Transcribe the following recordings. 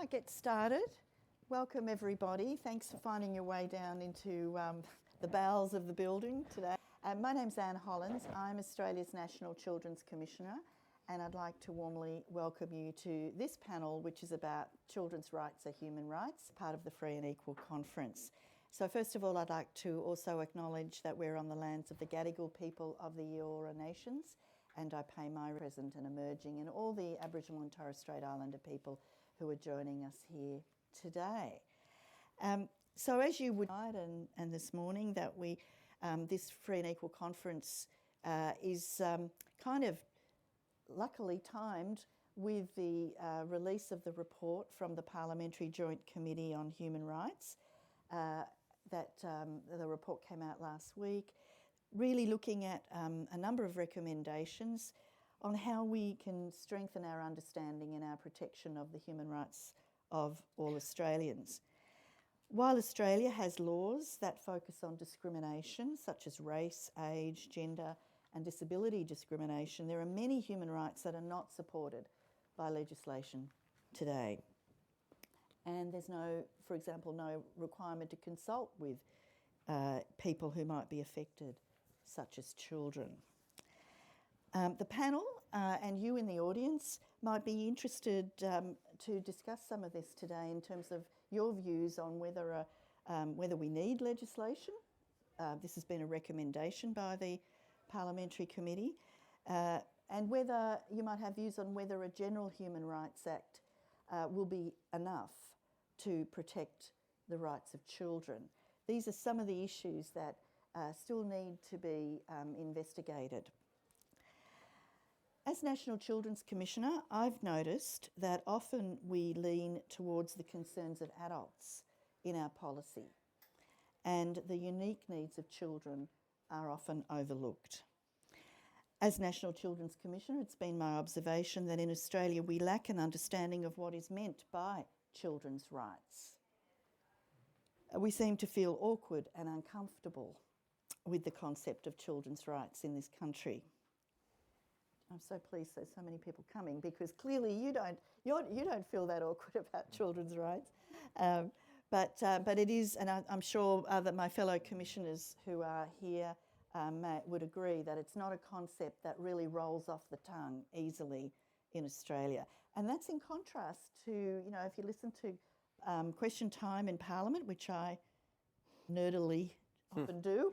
might get started. Welcome everybody. Thanks for finding your way down into the bowels of the building today. My name's Anne Hollins. I'm Australia's National Children's Commissioner, and I'd like to warmly welcome you to this panel, which is about children's rights are human rights, part of the Free and Equal Conference. So first of all, I'd like to also acknowledge that we're on the lands of the Gadigal people of the Eora Nations, and I pay my present and emerging and all the Aboriginal and Torres Strait Islander people who are joining us here today. So as you would know, and this morning, that we this Free and Equal Conference is kind of luckily timed with the release of the report from the Parliamentary Joint Committee on Human Rights. The report came out last week, really looking at a number of recommendations on how we can strengthen our understanding and our protection of the human rights of all Australians. While Australia has laws that focus on discrimination, such as race, age, gender and disability discrimination, there are many human rights that are not supported by legislation today. And there's no, for example, no requirement to consult with people who might be affected, such as children. The panel and you in the audience might be interested to discuss some of this today in terms of your views on whether we need legislation. This has been a recommendation by the Parliamentary Committee, and whether you might have views on whether a General Human Rights Act will be enough to protect the rights of children. These are some of the issues that still need to be investigated. As National Children's Commissioner, I've noticed that often we lean towards the concerns of adults in our policy, and the unique needs of children are often overlooked. As National Children's Commissioner, it's been my observation that in Australia we lack an understanding of what is meant by children's rights. We seem to feel awkward and uncomfortable with the concept of children's rights in this country. I'm so pleased there's so many people coming, because clearly you don't feel that awkward about children's rights. But it is, and I'm sure that my fellow commissioners who are here would agree that it's not a concept that really rolls off the tongue easily in Australia. And that's in contrast to, if you listen to Question Time in Parliament, which I nerdily often do,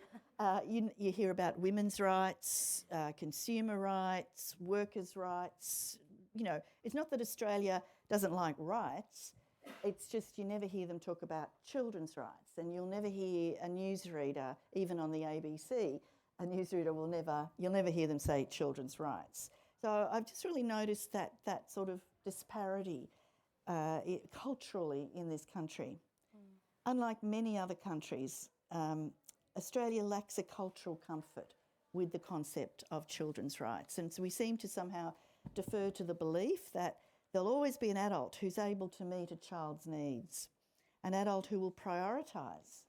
you hear about women's rights, consumer rights, workers' rights. It's not that Australia doesn't like rights, it's just you never hear them talk about children's rights, and you'll never hear a newsreader, even on the ABC, you'll never hear them say children's rights. So I've just really noticed that sort of disparity culturally in this country. Unlike many other countries, Australia lacks a cultural comfort with the concept of children's rights, and so we seem to somehow defer to the belief that there'll always be an adult who's able to meet a child's needs, an adult who will prioritise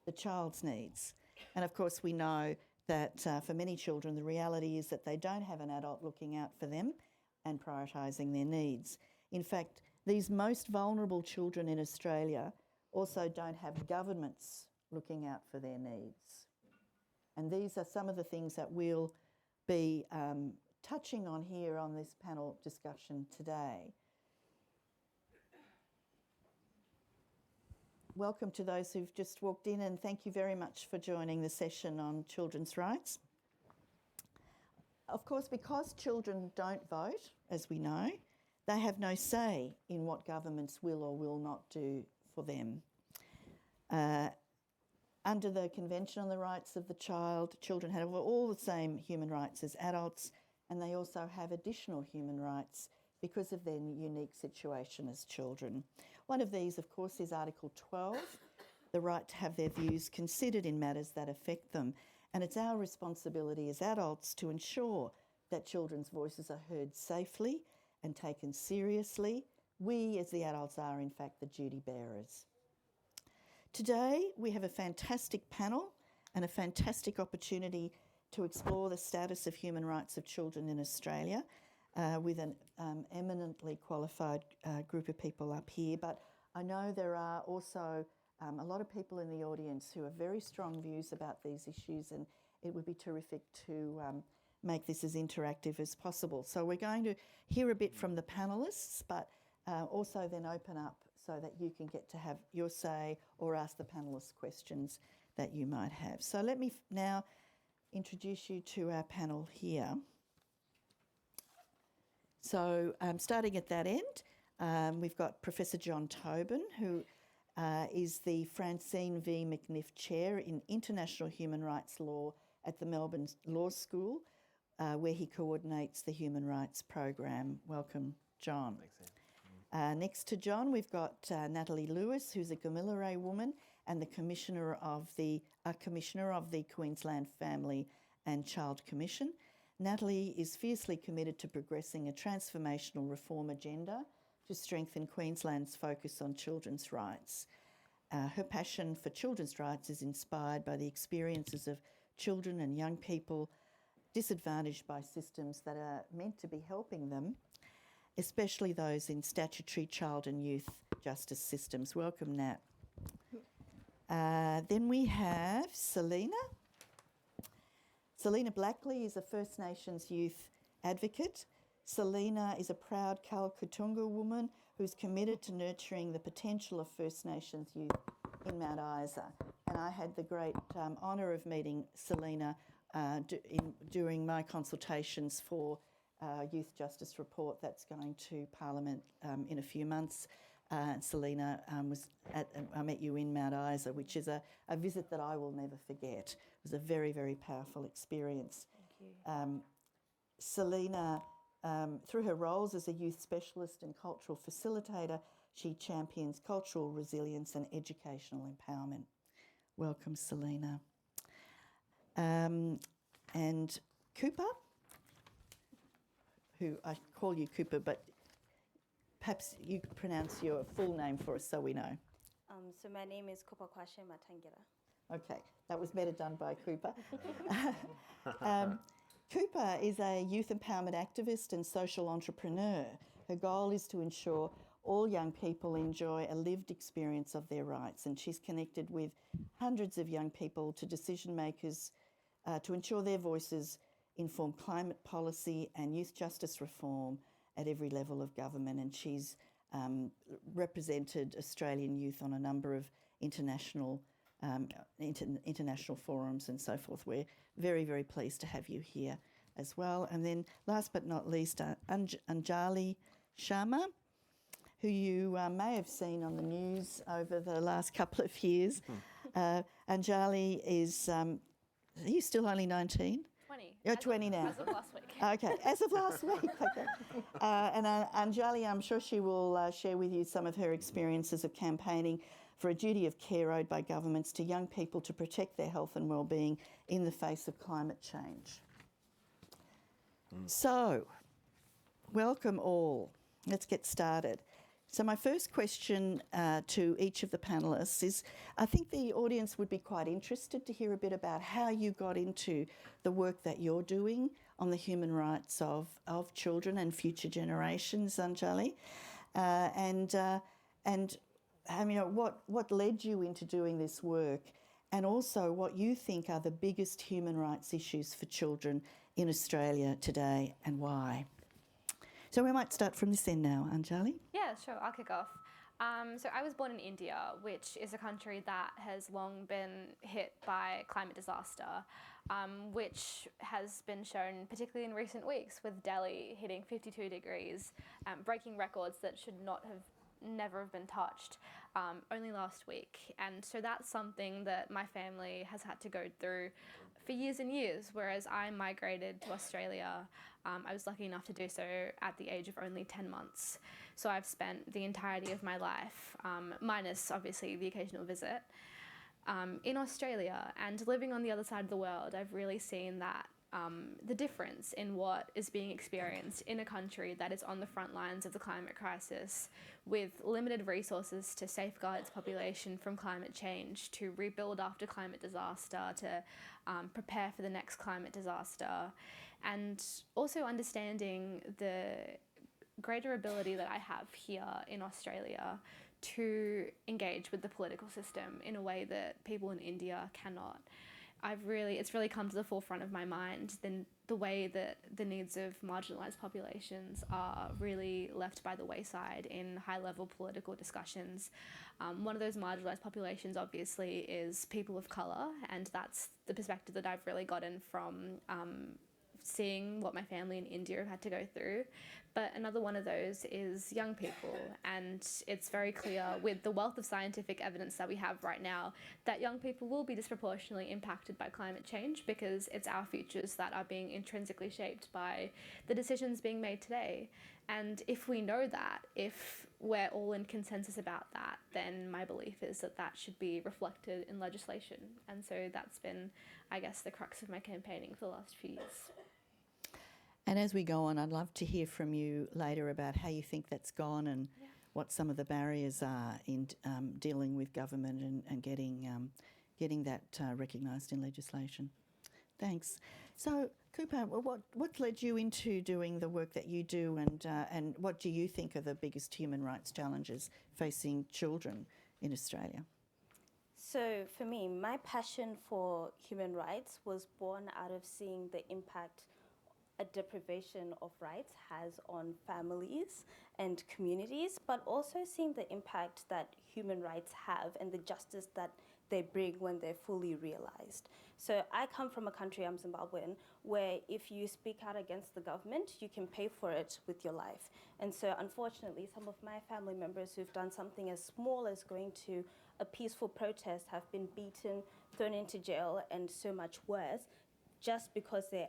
the child's needs. And of course we know that for many children the reality is that they don't have an adult looking out for them and prioritising their needs. In fact, these most vulnerable children in Australia also don't have governments looking out for their needs. And these are some of the things that we'll be touching on here on this panel discussion today. Welcome to those who've just walked in, and thank you very much for joining the session on children's rights. Of course, because children don't vote, as we know, they have no say in what governments will or will not do for them. Under the Convention on the Rights of the Child, children have all the same human rights as adults, and they also have additional human rights because of their unique situation as children. One of these, of course, is Article 12, the right to have their views considered in matters that affect them. And it's our responsibility as adults to ensure that children's voices are heard safely and taken seriously. We, as the adults, are in fact the duty bearers. Today we have a fantastic panel and a fantastic opportunity to explore the status of human rights of children in Australia. with an eminently qualified group of people up here. But I know there are also a lot of people in the audience who have very strong views about these issues, and it would be terrific to make this as interactive as possible. So we're going to hear a bit from the panellists, but also then open up so that you can get to have your say or ask the panellists questions that you might have. So let me now introduce you to our panel here. So starting at that end, we've got Professor John Tobin, who is the Francine V. McNiff Chair in International Human Rights Law at the Melbourne Law School, where he coordinates the Human Rights Program. Welcome, John. Thanks, Anne. Next to John, we've got Natalie Lewis, who's a Gamilaroi woman and the Commissioner of the Queensland Family and Child Commission. Natalie is fiercely committed to progressing a transformational reform agenda to strengthen Queensland's focus on children's rights. Her passion for children's rights is inspired by the experiences of children and young people disadvantaged by systems that are meant to be helping them, especially those in statutory child and youth justice systems. Welcome, Nat. Then we have Selina. Selina Blackley is a First Nations youth advocate. Selina is a proud Kalkatunga woman who's committed to nurturing the potential of First Nations youth in Mount Isa. And I had the great honour of meeting Selina during my consultations for Youth Justice Report that's going to Parliament in a few months. Selina, I met you in Mount Isa, which is a visit that I will never forget. It was a very, very powerful experience. Thank you. Selina, through her roles as a youth specialist and cultural facilitator, she champions cultural resilience and educational empowerment. Welcome, Selina. And Cooper, who I call you Cooper, but perhaps you could pronounce your full name for us so we know. So my name is Kupakwashe Matangira. Okay, that was better done by Cooper. Cooper is a youth empowerment activist and social entrepreneur. Her goal is to ensure all young people enjoy a lived experience of their rights, and she's connected with hundreds of young people to decision makers to ensure their voices inform climate policy and youth justice reform at every level of government. And she's represented Australian youth on a number of international forums and so forth. We're very, very pleased to have you here as well. And then last but not least, Anjali Sharma, who you may have seen on the news over the last couple of years. Anjali is, are you still only 19? 20. You're 20 now. As of last week. Okay, as of last week. Okay. And Anjali, I'm sure she will share with you some of her experiences of campaigning for a duty of care owed by governments to young people to protect their health and well-being in the face of climate change. So, welcome all. Let's get started. So my first question to each of the panellists is, I think the audience would be quite interested to hear a bit about how you got into the work that you're doing on the human rights of children and future generations, Anjali, and I mean, what led you into doing this work, and also what you think are the biggest human rights issues for children in Australia today and why. So we might start from this end now, Anjali. Yeah, sure, I'll kick off. So I was born in India, which is a country that has long been hit by climate disaster, which has been shown particularly in recent weeks with Delhi hitting 52 degrees, breaking records that should never have been touched only last week. And so that's something that my family has had to go through for years and years, whereas I migrated to Australia. I was lucky enough to do so at the age of only 10 months. So I've spent the entirety of my life, minus obviously the occasional visit, in Australia. And living on the other side of the world, I've really seen that the difference in what is being experienced in a country that is on the front lines of the climate crisis, with limited resources to safeguard its population from climate change, to rebuild after climate disaster, to prepare for the next climate disaster. and also understanding the greater ability that I have here in Australia to engage with the political system in a way that people in India cannot. It's really come to the forefront of my mind the way that the needs of marginalised populations are really left by the wayside in high-level political discussions. One of those marginalised populations, obviously, is people of colour, and that's the perspective that I've really gotten from seeing what my family in India have had to go through. But another one of those is young people, and it's very clear with the wealth of scientific evidence that we have right now that young people will be disproportionately impacted by climate change because it's our futures that are being intrinsically shaped by the decisions being made today. And if we know that, if we're all in consensus about that, then my belief is that that should be reflected in legislation. And so that's been, I guess, the crux of my campaigning for the last few years. And as we go on, I'd love to hear from you later about how you think that's gone and what some of the barriers are in dealing with government and getting that recognised in legislation. Thanks. So, Cooper, what led you into doing the work that you do, and what do you think are the biggest human rights challenges facing children in Australia? So for me, my passion for human rights was born out of seeing the impact a deprivation of rights has on families and communities, but also seeing the impact that human rights have and the justice that they bring when they're fully realized. So I come from a country, I'm Zimbabwean, where if you speak out against the government, you can pay for it with your life. And so unfortunately, some of my family members who've done something as small as going to a peaceful protest have been beaten, thrown into jail, and so much worse, just because they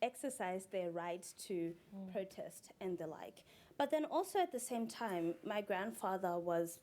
exercise their rights to protest and the like. But then also at the same time, my grandfather was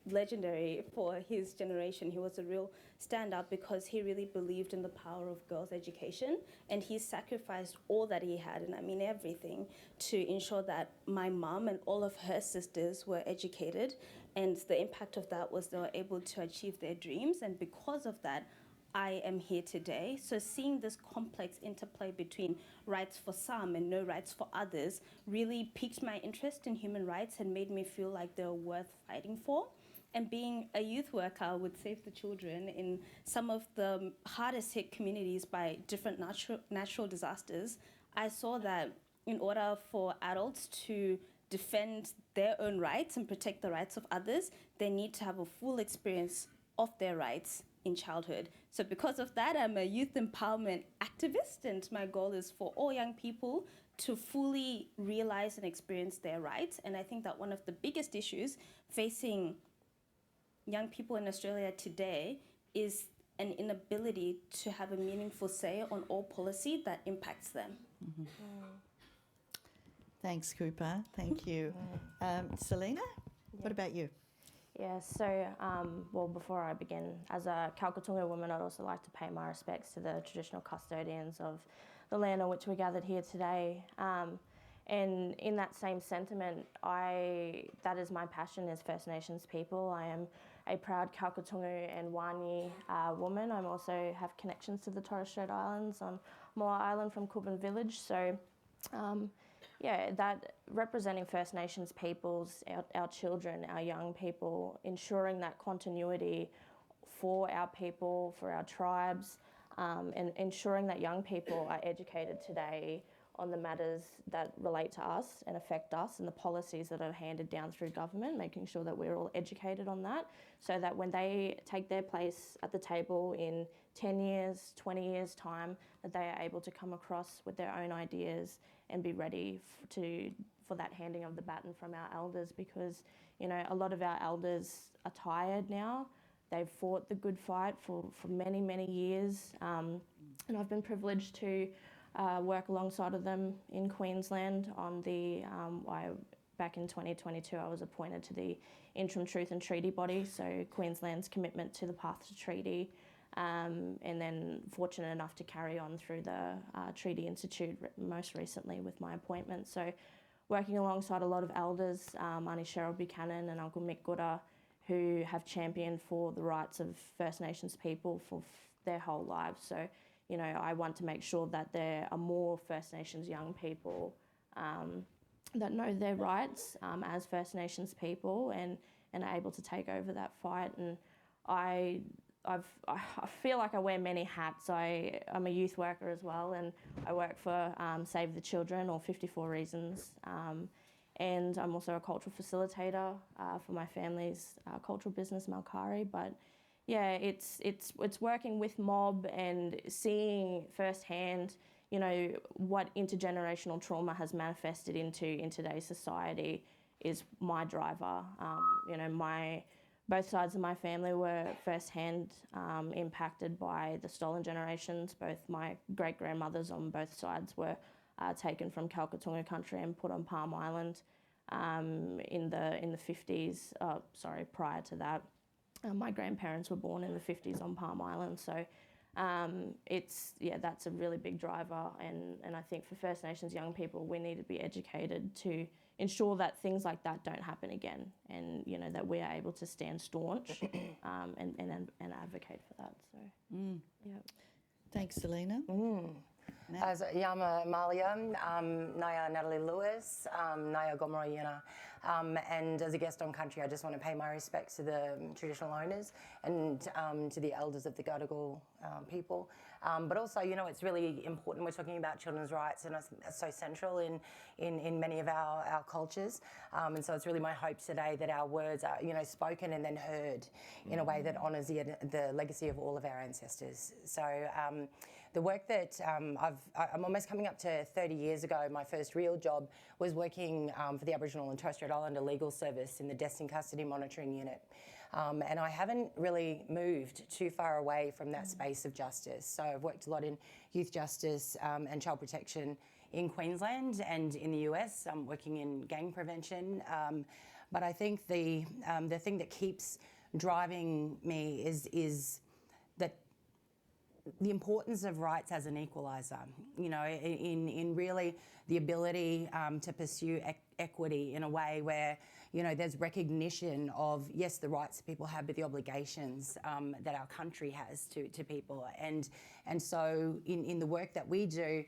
legendary for his generation. He was a real stand-up because he really believed in the power of girls' education, and he sacrificed all that he had, and I mean everything, to ensure that my mom and all of her sisters were educated, and the impact of that was they were able to achieve their dreams, and because of that, I am here today. So seeing this complex interplay between rights for some and no rights for others really piqued my interest in human rights and made me feel like they were worth fighting for. And being a youth worker with Save the Children in some of the hardest hit communities by different natural disasters, I saw that in order for adults to defend their own rights and protect the rights of others, they need to have a full experience of their rights in childhood. So because of that, I'm a youth empowerment activist, and my goal is for all young people to fully realize and experience their rights. And I think that one of the biggest issues facing young people in Australia today is an inability to have a meaningful say on all policy that impacts them. Mm-hmm. Thanks, Cooper. Thank you. Selena, what about you? Yeah, so, well, before I begin, as a Kalkatunga woman, I'd also like to pay my respects to the traditional custodians of the land on which we're gathered here today. And in that same sentiment, that is my passion as First Nations people. I am a proud Kalkatunga and Wani woman. I also have connections to the Torres Strait Islands on Moa Island from Coolbin Village. So, that representing First Nations peoples, our children, our young people, ensuring that continuity for our people, for our tribes, and ensuring that young people are educated today on the matters that relate to us and affect us and the policies that are handed down through government, making sure that we're all educated on that so that when they take their place at the table in 10 years, 20 years' time, that they are able to come across with their own ideas and be ready for that handing of the baton from our elders, because, you know, a lot of our elders are tired now. They've fought the good fight for many, many years, and I've been privileged to work alongside of them in Queensland on back in 2022 I was appointed to the Interim Truth and Treaty Body, so Queensland's commitment to the Path to Treaty, and then fortunate enough to carry on through the Treaty Institute most recently with my appointment. So working alongside a lot of elders, Auntie Cheryl Buchanan and Uncle Mick Gooder, who have championed for the rights of First Nations people for their whole lives. So, I want to make sure that there are more First Nations young people that know their rights as First Nations people and are able to take over that fight. And I feel like I wear many hats. I'm a youth worker as well, and I work for Save the Children or 54 Reasons. And I'm also a cultural facilitator for my family's cultural business, Malkari. But yeah, it's working with mob and seeing firsthand, what intergenerational trauma has manifested into in today's society is my driver. Both sides of my family were firsthand impacted by the stolen generations. Both my great-grandmothers on both sides were taken from Kalkatunga country and put on Palm Island in the 50s. Prior to that, my grandparents were born in the 50s on Palm Island. So that's a really big driver, and I think for First Nations young people, we need to be educated to ensure that things like that don't happen again, and that we are able to stand staunch and advocate for that. So yeah. Thanks, Selena. As Yama Malia, Naya Natalie Lewis, Naya Gomorayuna, and as a guest on Country, I just want to pay my respects to the traditional owners and to the elders of the Gadigal people. But also, it's really important. We're talking about children's rights, and it's so central in many of our cultures. And so it's really my hope today that our words are, spoken and then heard in a way that honours the legacy of all of our ancestors. So the work that I'm almost coming up to 30 years ago, my first real job was working for the Aboriginal and Torres Strait Islander Legal Service in the Deaths in Custody Monitoring Unit. And I haven't really moved too far away from that space of justice. So I've worked a lot in youth justice and child protection in Queensland and in the US. I'm working in gang prevention. But I think the thing that keeps driving me is that the importance of rights as an equaliser, in really the ability to pursue equity in a way where, there's recognition of, yes, the rights that people have, but the obligations that our country has to people. And so in the work that we do,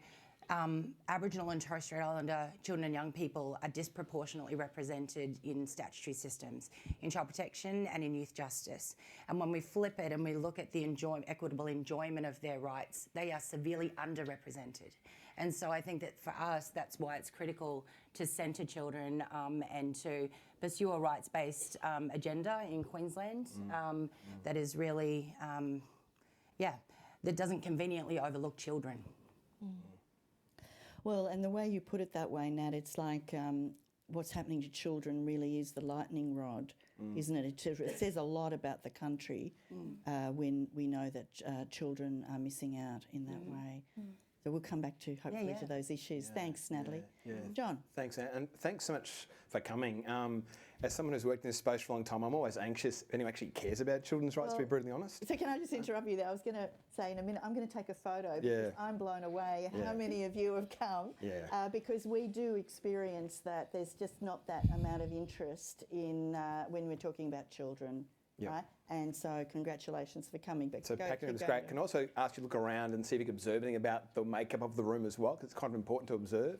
Aboriginal and Torres Strait Islander children and young people are disproportionately represented in statutory systems, in child protection and in youth justice. And when we flip it and we look at the equitable enjoyment of their rights, they are severely underrepresented. And so I think that for us, that's why it's critical to centre children and to pursue a rights-based agenda in Queensland that is really, that doesn't conveniently overlook children. Well, and the way you put it that way, Nat, it's like what's happening to children really is the lightning rod, isn't it? It says a lot about the country when we know that children are missing out in that way. So we'll come back to hopefully to those issues. Thanks, Natalie. John. Thanks, Anne, and thanks so much for coming. As someone who's worked in this space for a long time, I'm always anxious if anyone actually cares about children's rights, to be brutally honest. So can I just interrupt you there? I was going to say in a minute, I'm going to take a photo because I'm blown away how many of you have come because we do experience that there's just not that amount of interest in when we're talking about children. Right? And so congratulations for coming. But so Pakenham is great. Can I also ask you to look around and see if you can observe anything about the makeup of the room as well, because it's kind of important to observe.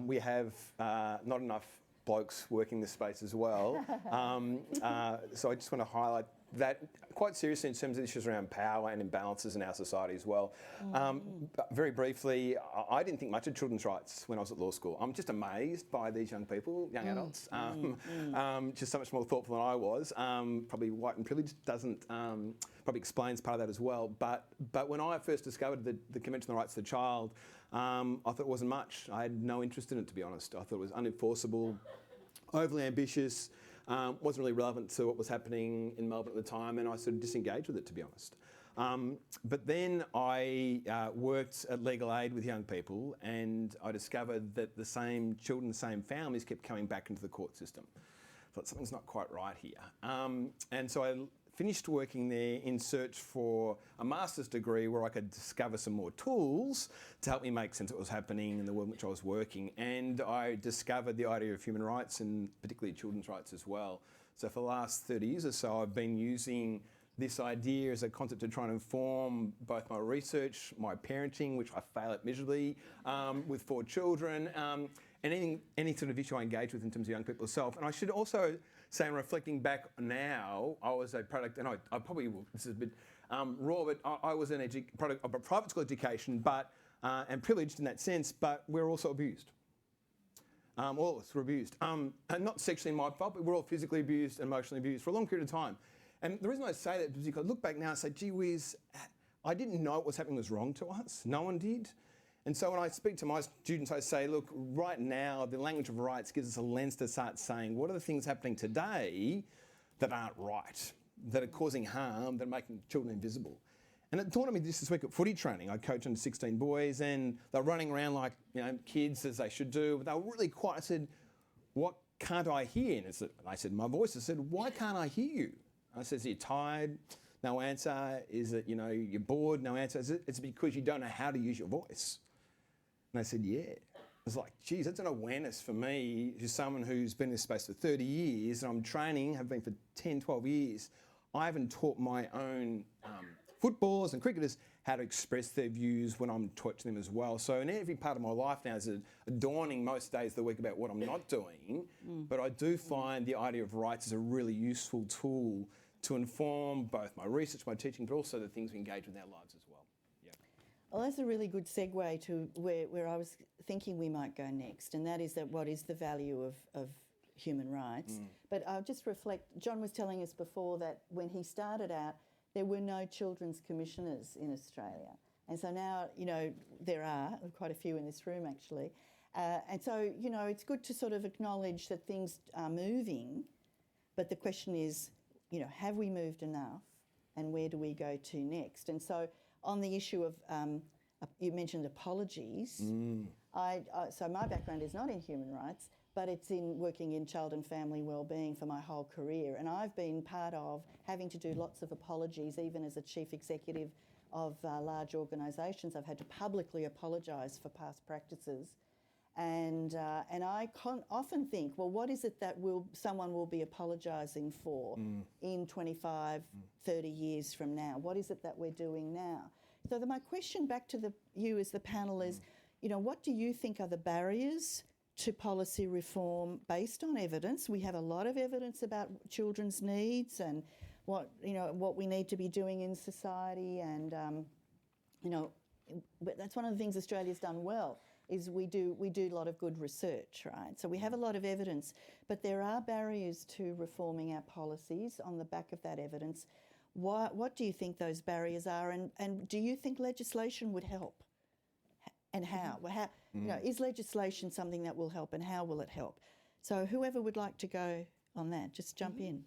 We have not enough blokes working this space as well. So I just want to highlight that quite seriously in terms of issues around power and imbalances in our society as well. Very briefly, I didn't think much of children's rights when I was at law school. I'm just amazed by these young people, young adults, just so much more thoughtful than I was. Probably white and privilege doesn't, probably explains part of that as well. But when I first discovered the Convention on the Rights of the Child, I thought it wasn't much. I had no interest in it, to be honest. I thought it was unenforceable, overly ambitious, wasn't really relevant to what was happening in Melbourne at the time, and I sort of disengaged with it, to be honest. But then I worked at Legal Aid with young people, and I discovered that the same children, the same families kept coming back into the court system. I thought something's not quite right here. And so I finished working there in search for a master's degree where I could discover some more tools to help me make sense of what was happening in the world in which I was working. And I discovered the idea of human rights and particularly children's rights as well. So for the last 30 years or so, I've been using this idea as a concept to try and inform both my research, my parenting, which I fail at miserably, with 4 children, and any sort of issue I engage with in terms of young people itself. And I should also say, in reflecting back now, I was a product, and I probably will, this is a bit raw, but I was an product of a private school education, but and privileged in that sense, but we're also abused. All of us were abused. And not sexually my fault, but we're all physically abused and emotionally abused for a long period of time. And the reason I say that is because I look back now and say, gee whiz, I didn't know what was happening was wrong to us. No one did. And so when I speak to my students, I say, look, right now, the language of rights gives us a lens to start saying, what are the things happening today that aren't right, that are causing harm, that are making children invisible? And it dawned on me this week at footy training. I coach under 16 boys, and they're running around like, you know, kids, as they should do. But they were really quiet. I said, what can't I hear? And I said, my voice. I said, why can't I hear you? I said, are you tired? No answer. Is it, you know, you're bored? No answer. It's because you don't know how to use your voice. And I said, yeah. It's like, geez, that's an awareness for me, who's someone who's been in this space for 30 years, and I'm training, have been for 10, 12 years. I haven't taught my own footballers and cricketers how to express their views when I'm teaching them as well. So in every part of my life now is dawning most days of the week about what I'm not doing, but I do find the idea of rights is a really useful tool to inform both my research, my teaching, but also the things we engage with in our lives as well. Yeah. Well, that's a really good segue to where I was thinking we might go next, and that is that what is the value of human rights? But I'll just reflect, John was telling us before that when he started out, there were no children's commissioners in Australia. And so now, you know, there are quite a few in this room actually. And so, you know, it's good to sort of acknowledge that things are moving, but the question is, you know, have we moved enough and where do we go to next? And so on the issue of, you mentioned apologies. So my background is not in human rights, but it's in working in child and family wellbeing for my whole career. And I've been part of having to do lots of apologies, even as a chief executive of large organisations. I've had to publicly apologise for past practices. And I often think, well, what is it that someone will be apologising for in 25, 30 years from now? What is it that we're doing now? So my question back to you as the panel is, you know, what do you think are the barriers to policy reform based on evidence? We have a lot of evidence about children's needs and what we need to be doing in society, and you know, but that's one of the things Australia's done well, is we do a lot of good research, right? So we have a lot of evidence, but there are barriers to reforming our policies on the back of that evidence. What do you think those barriers are, and do you think legislation would help? And how? You know, is legislation something that will help, and how will it help? So whoever would like to go on that, just jump in.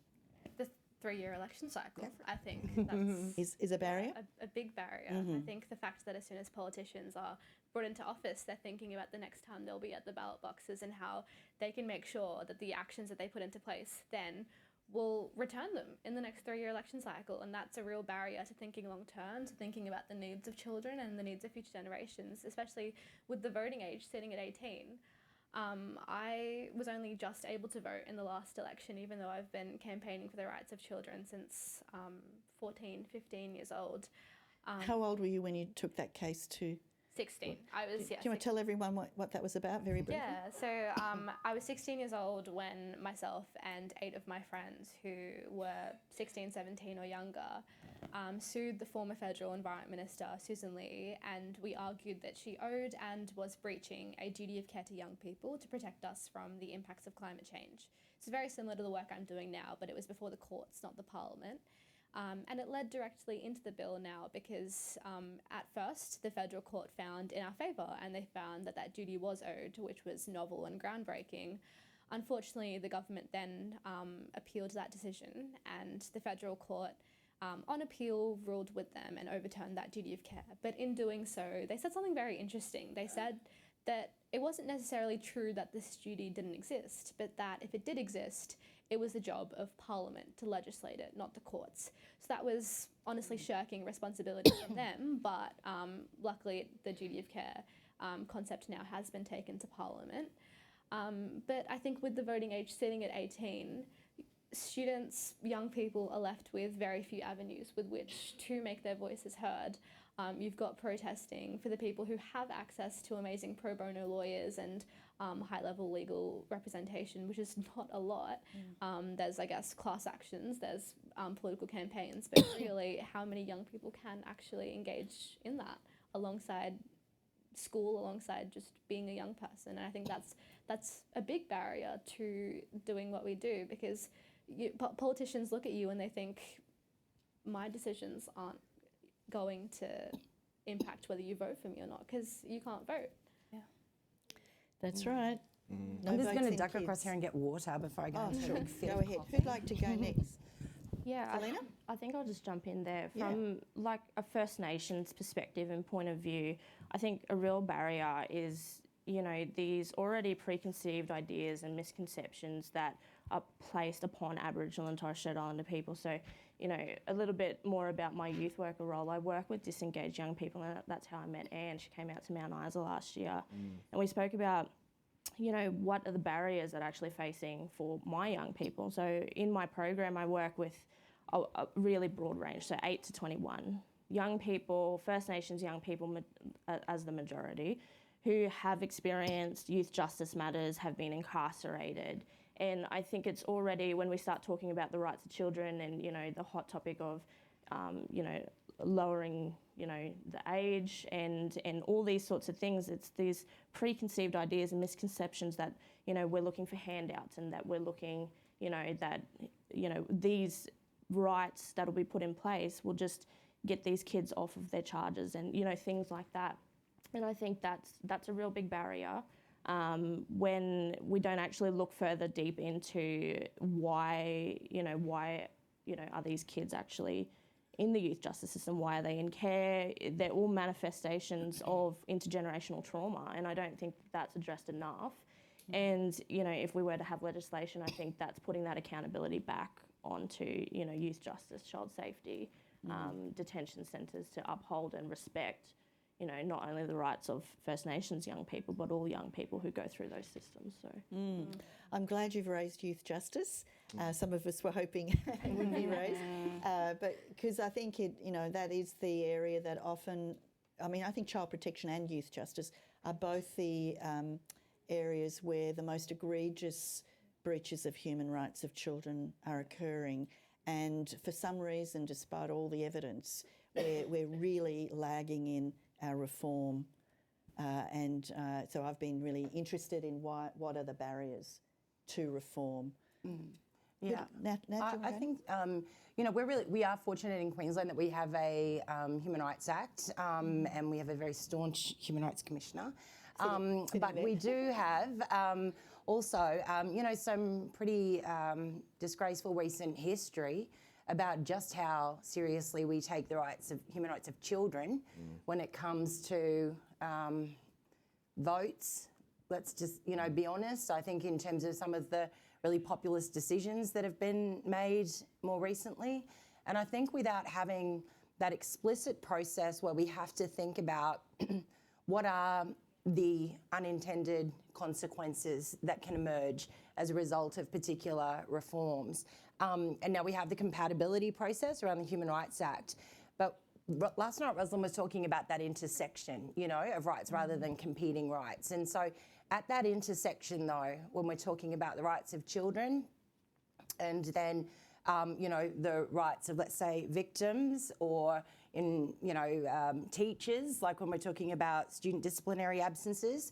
The 3-year election cycle, I think that's Is a barrier? a big barrier. I think the fact that as soon as politicians are brought into office, they're thinking about the next time they'll be at the ballot boxes and how they can make sure that the actions that they put into place then will return them in the next 3-year election cycle. And that's a real barrier to thinking long term, to thinking about the needs of children and the needs of future generations, especially with the voting age sitting at 18. I was only just able to vote in the last election, even though I've been campaigning for the rights of children since 14, 15 years old. How old were you when you took that case to? 16. I was, Do you want to tell everyone what that was about very briefly? Yeah, so I was 16 years old when myself and 8 of my friends who were 16, 17 or younger sued the former federal Environment Minister, Susan Lee, and we argued that she owed and was breaching a duty of care to young people to protect us from the impacts of climate change. It's very similar to the work I'm doing now, but it was before the courts, not the Parliament. And it led directly into the bill now because at first the federal court found in our favour, and they found that that duty was owed, which was novel and groundbreaking. Unfortunately, the government then appealed that decision, and the federal court on appeal ruled with them and overturned that duty of care. But in doing so, they said something very interesting. They said that it wasn't necessarily true that this duty didn't exist, but that if it did exist, it was the job of Parliament to legislate it, not the courts. So that was honestly shirking responsibility from them, but luckily the duty of care concept now has been taken to Parliament. But I think with the voting age sitting at 18, students, young people are left with very few avenues with which to make their voices heard. You've got protesting for the people who have access to amazing pro bono lawyers and high-level legal representation, which is not a lot. There's, I guess, class actions, there's political campaigns, but really how many young people can actually engage in that alongside school, alongside just being a young person. And I think that's a big barrier to doing what we do, because politicians look at you and they think, my decisions aren't going to impact whether you vote for me or not, because you can't vote. That's right. No I'm just votes going to in duck across kids. here and get water before I go Oh, into sure. a big fit Go of ahead. coughing. Who'd like to go next? Yeah, Selena? I think I'll just jump in there. Yeah. From like a First Nations perspective and point of view, I think a real barrier is, you know, these already preconceived ideas and misconceptions that are placed upon Aboriginal and Torres Strait Islander people. So, you know, a little bit more about my youth worker role. I work with disengaged young people, and that's how I met Anne. She came out to Mount Isa last year, and we spoke about, you know, what are the barriers that are actually facing for my young people. So in my program, I work with a really broad range, so 8 to 21 young people, First Nations young people as the majority, who have experienced youth justice matters, have been incarcerated. And I think it's already, when we start talking about the rights of children and, you know, the hot topic of, you know, lowering, you know, the age and all these sorts of things, it's these preconceived ideas and misconceptions that, you know, we're looking for handouts and that we're looking, you know, that, you know, these rights that'll be put in place will just get these kids off of their charges and, you know, things like that. And I think that's a real big barrier when we don't actually look further deep into why are these kids actually in the youth justice system? Why are they in care? They're all manifestations of intergenerational trauma, and I don't think that's addressed enough. And, you know, if we were to have legislation, I think that's putting that accountability back onto, you know, youth justice, child safety, detention centres to uphold and respect, you know, not only the rights of First Nations young people, but all young people who go through those systems. So I'm glad you've raised youth justice. Some of us were hoping it would be raised, but because I think it, you know, that is the area that often, I mean, I think child protection and youth justice are both the areas where the most egregious breaches of human rights of children are occurring. And for some reason, despite all the evidence, we're really lagging in our reform. So I've been really interested in what are the barriers to reform. Yeah, Nat, do you wanna I go? think you know, we are fortunate in Queensland that we have a Human Rights Act and we have a very staunch Human Rights Commissioner. But we do have also you know, some pretty disgraceful recent history about just how seriously we take the human rights of children when it comes to votes. Let's just, you know, be honest. I think in terms of some of the really populist decisions that have been made more recently. And I think without having that explicit process where we have to think about what are the unintended consequences that can emerge as a result of particular reforms. And now we have the compatibility process around the Human Rights Act. But last night Roslyn was talking about that intersection, you know, of rights rather than competing rights. And so at that intersection, though, when we're talking about the rights of children and then, you know, the rights of, let's say, victims or in, you know, teachers, like when we're talking about student disciplinary absences,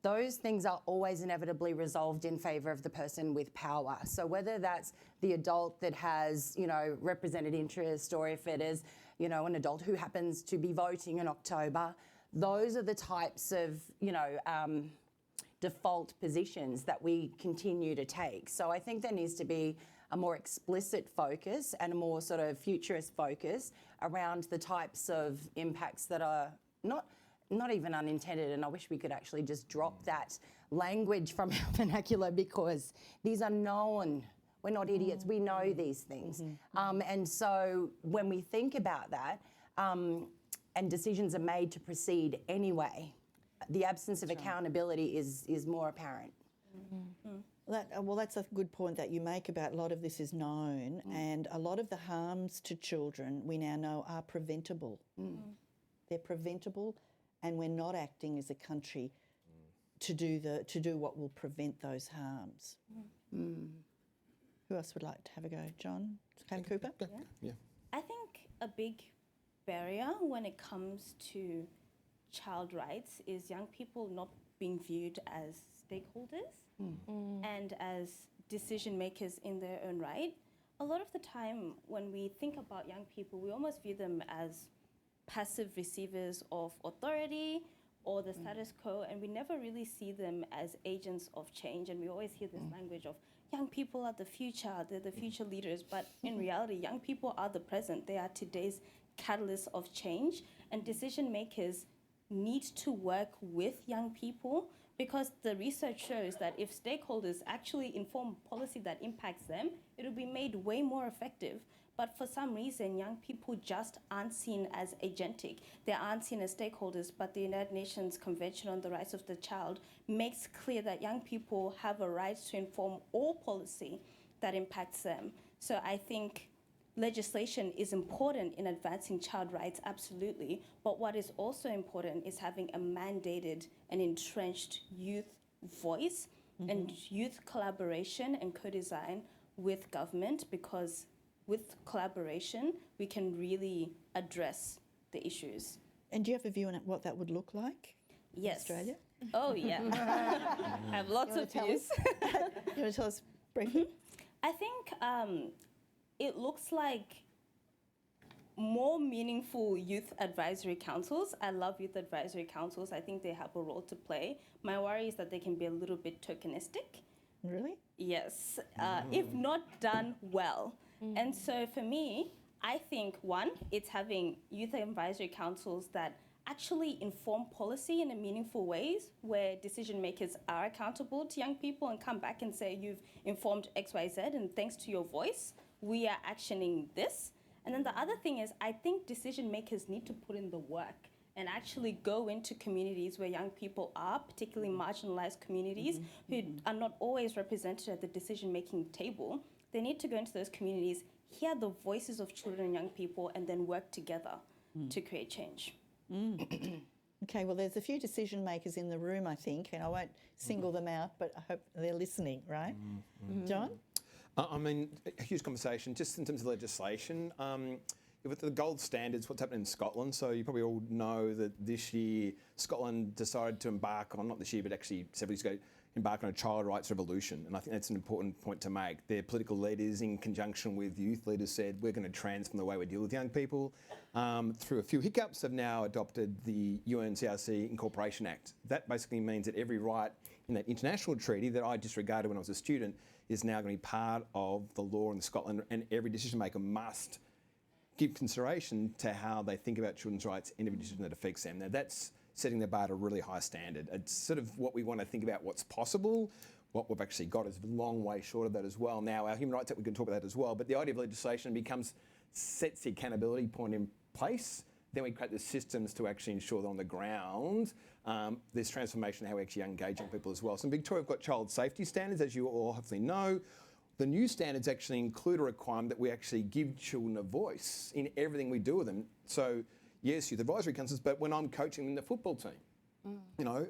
those things are always inevitably resolved in favour of the person with power. So whether that's the adult that has, you know, represented interest, or if it is, you know, an adult who happens to be voting in October, those are the types of, you know, default positions that we continue to take. So I think there needs to be a more explicit focus and a more sort of futurist focus around the types of impacts that are not even unintended, and I wish we could actually just drop that language from our vernacular, because these are known. We're not idiots, we know these things. And so when we think about that, and decisions are made to proceed anyway, the absence of accountability is more apparent. Well, that's a good point that you make about a lot of this is known, and a lot of the harms to children we now know are preventable. They're preventable, and we're not acting as a country to do what will prevent those harms. Who else would like to have a go? John Cooper? Yeah. I think a big barrier when it comes to child rights is young people not being viewed as stakeholders and as decision makers in their own right. A lot of the time when we think about young people, we almost view them as passive receivers of authority or the status quo, and we never really see them as agents of change. And we always hear this language of young people are the future, they're the future leaders. But in reality, young people are the present. They are today's catalyst of change, and decision makers need to work with young people, because the research shows that if stakeholders actually inform policy that impacts them, it will be made way more effective. But for some reason, young people just aren't seen as agentic. They aren't seen as stakeholders, but the United Nations Convention on the Rights of the Child makes clear that young people have a right to inform all policy that impacts them. So I think legislation is important in advancing child rights, absolutely, but what is also important is having a mandated and entrenched youth voice and youth collaboration and co-design with government, because with collaboration, we can really address the issues. And do you have a view on what that would look like in Yes. Australia? Oh, yeah. I have lots of views. You want to tell us briefly? I think it looks like more meaningful youth advisory councils. I love youth advisory councils. I think they have a role to play. My worry is that they can be a little bit tokenistic. Really? Yes, if not done well. And so for me, I think, one, it's having youth advisory councils that actually inform policy in a meaningful ways, where decision makers are accountable to young people and come back and say, you've informed XYZ, and thanks to your voice, we are actioning this. And then the other thing is, I think decision makers need to put in the work and actually go into communities where young people are, particularly marginalized communities who are not always represented at the decision-making table. They need to go into those communities, hear the voices of children and young people, and then work together to create change. Okay, well, there's a few decision makers in the room, I think, and I won't single them out, but I hope they're listening, right? John? I mean, a huge conversation just in terms of legislation. With the gold standards, what's happening in Scotland, so you probably all know that this year Scotland decided to embark on, not this year, but actually several years ago, embark on a child rights revolution. And I think that's an important point to make. Their political leaders, in conjunction with youth leaders, said we're going to transform the way we deal with young people. Through a few hiccups, have now adopted the UNCRC Incorporation Act. That basically means that every right in that international treaty that I disregarded when I was a student is now going to be part of the law in Scotland, and every decision maker must give consideration to how they think about children's rights in every decision that affects them. Now that's setting the bar at a really high standard. It's sort of what we want to think about what's possible. What we've actually got is a long way short of that as well. Now our Human Rights Act, we can talk about that as well, but the idea of legislation sets the accountability point in place. Then we create the systems to actually ensure that on the ground there's transformation in how we actually engage young people as well. So in Victoria we've got child safety standards, as you all hopefully know. The new standards actually include a requirement that we actually give children a voice in everything we do with them. So yes, youth advisory councils, but when I'm coaching them in the football team, you know,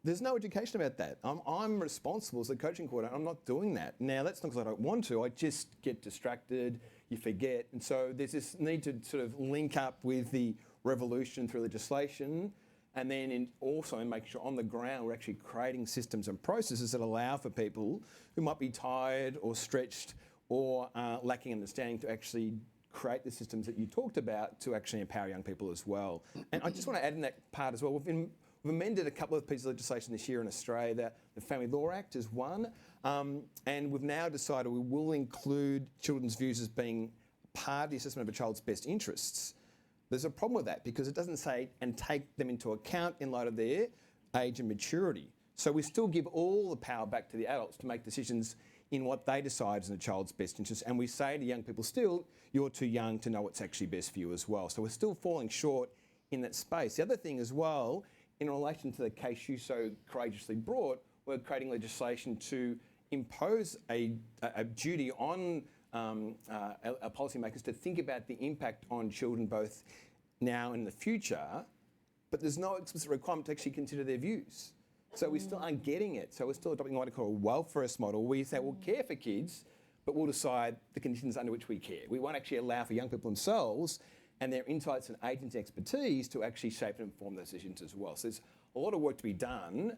there's no education about that. I'm responsible as the coaching coordinator. I'm not doing that. Now, that's not because I don't want to. I just get distracted, you forget. And so there's this need to sort of link up with the revolution through legislation, and then also making sure on the ground we're actually creating systems and processes that allow for people who might be tired or stretched or lacking understanding to actually create the systems that you talked about to actually empower young people as well. And I just want to add in that part as well. We've amended a couple of pieces of legislation this year in Australia. The Family Law Act is one, and we've now decided we will include children's views as being part of the assessment of a child's best interests. There's a problem with that because it doesn't say and take them into account in light of their age and maturity. So we still give all the power back to the adults to make decisions in what they decide is in a child's best interest. And we say to young people still, you're too young to know what's actually best for you as well. So we're still falling short in that space. The other thing as well, in relation to the case you so courageously brought, we're creating legislation to impose a duty on our policymakers to think about the impact on children both now and in the future, but there's no explicit requirement to actually consider their views. So we still aren't getting it. So we're still adopting what I call a welfarist model, where you say, we'll care for kids, but we'll decide the conditions under which we care. We won't actually allow for young people themselves and their insights and agency expertise to actually shape and inform those decisions as well. So there's a lot of work to be done,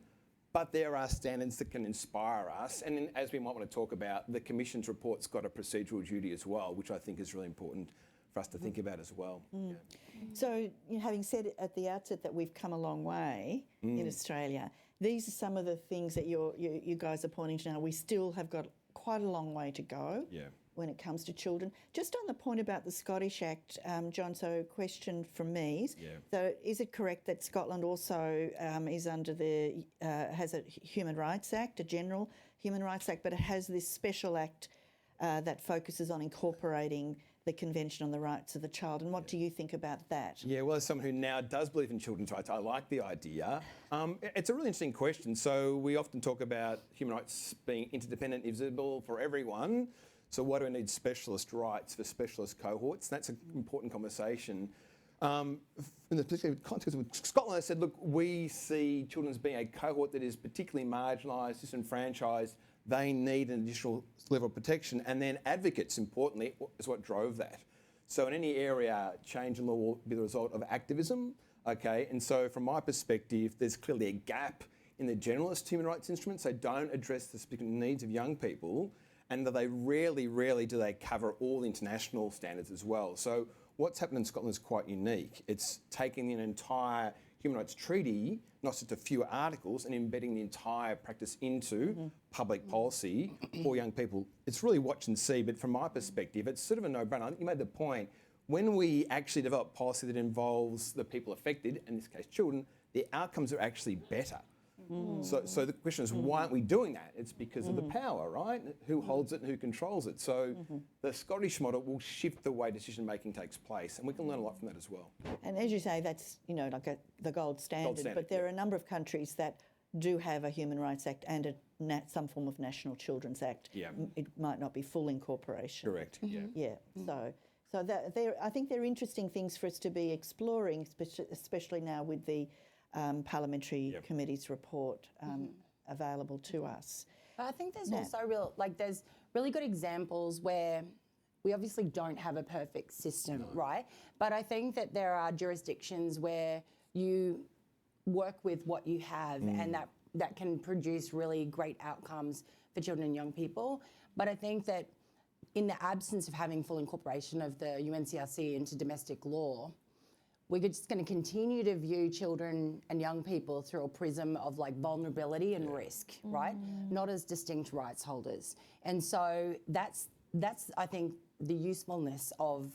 but there are standards that can inspire us. And then, as we might want to talk about, the Commission's report's got a procedural duty as well, which I think is really important for us to think about as well. Yeah. So, having said at the outset that we've come a long way in Australia, these are some of the things that you guys are pointing to now. We still have got quite a long way to go when it comes to children. Just on the point about the Scottish Act, John, so question from me. So is it correct that Scotland also is under has a Human Rights Act, a general Human Rights Act, but it has this special act that focuses on incorporating the Convention on the Rights of the Child, and what do you think about that? Yeah, well, as someone who now does believe in children's rights, I like the idea. It's a really interesting question. So we often talk about human rights being interdependent, invisible for everyone. So why do we need specialist rights for specialist cohorts? That's an important conversation. In the particular context of Scotland, I said, look, we see children as being a cohort that is particularly marginalised, disenfranchised. They need an additional level of protection, and then advocates, importantly, is what drove that. So in any area, change in law will be the result of activism, okay? And so from my perspective, there's clearly a gap in the generalist human rights instruments. They don't address the specific needs of young people, and they rarely do they cover all the international standards as well. So what's happened in Scotland is quite unique. It's taking an entire human rights treaty, not just a few articles, and embedding the entire practice into public policy for young people. It's really watch and see, but from my perspective, it's sort of a no-brainer. I think you made the point. When we actually develop policy that involves the people affected, in this case children, the outcomes are actually better. So the question is, why aren't we doing that? It's because of the power, right? Who holds it and who controls it? So the Scottish model will shift the way decision making takes place, and we can learn a lot from that as well. And as you say, that's like the gold standard, but there are a number of countries that do have a Human Rights Act and some form of National Children's Act. Yeah. It might not be full incorporation. Correct, yeah. Yeah, so I think they're interesting things for us to be exploring, especially now with the Parliamentary Committee's report available to us. But I think there's also there's really good examples where we obviously don't have a perfect system, right? But I think that there are jurisdictions where you work with what you have and that can produce really great outcomes for children and young people. But I think that in the absence of having full incorporation of the UNCRC into domestic law, we're just going to continue to view children and young people through a prism of vulnerability and risk, right? Not as distinct rights holders. And so that's I think the usefulness of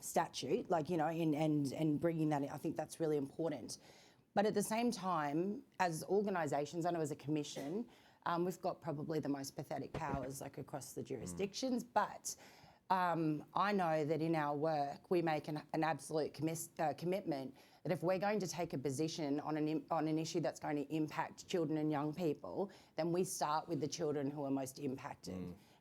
statute, and bringing that in. I think that's really important. But at the same time, as organisations, I know as a commission, we've got probably the most pathetic powers across the jurisdictions, but I know that in our work we make an absolute commitment that if we're going to take a position on an issue that's going to impact children and young people, then we start with the children who are most impacted.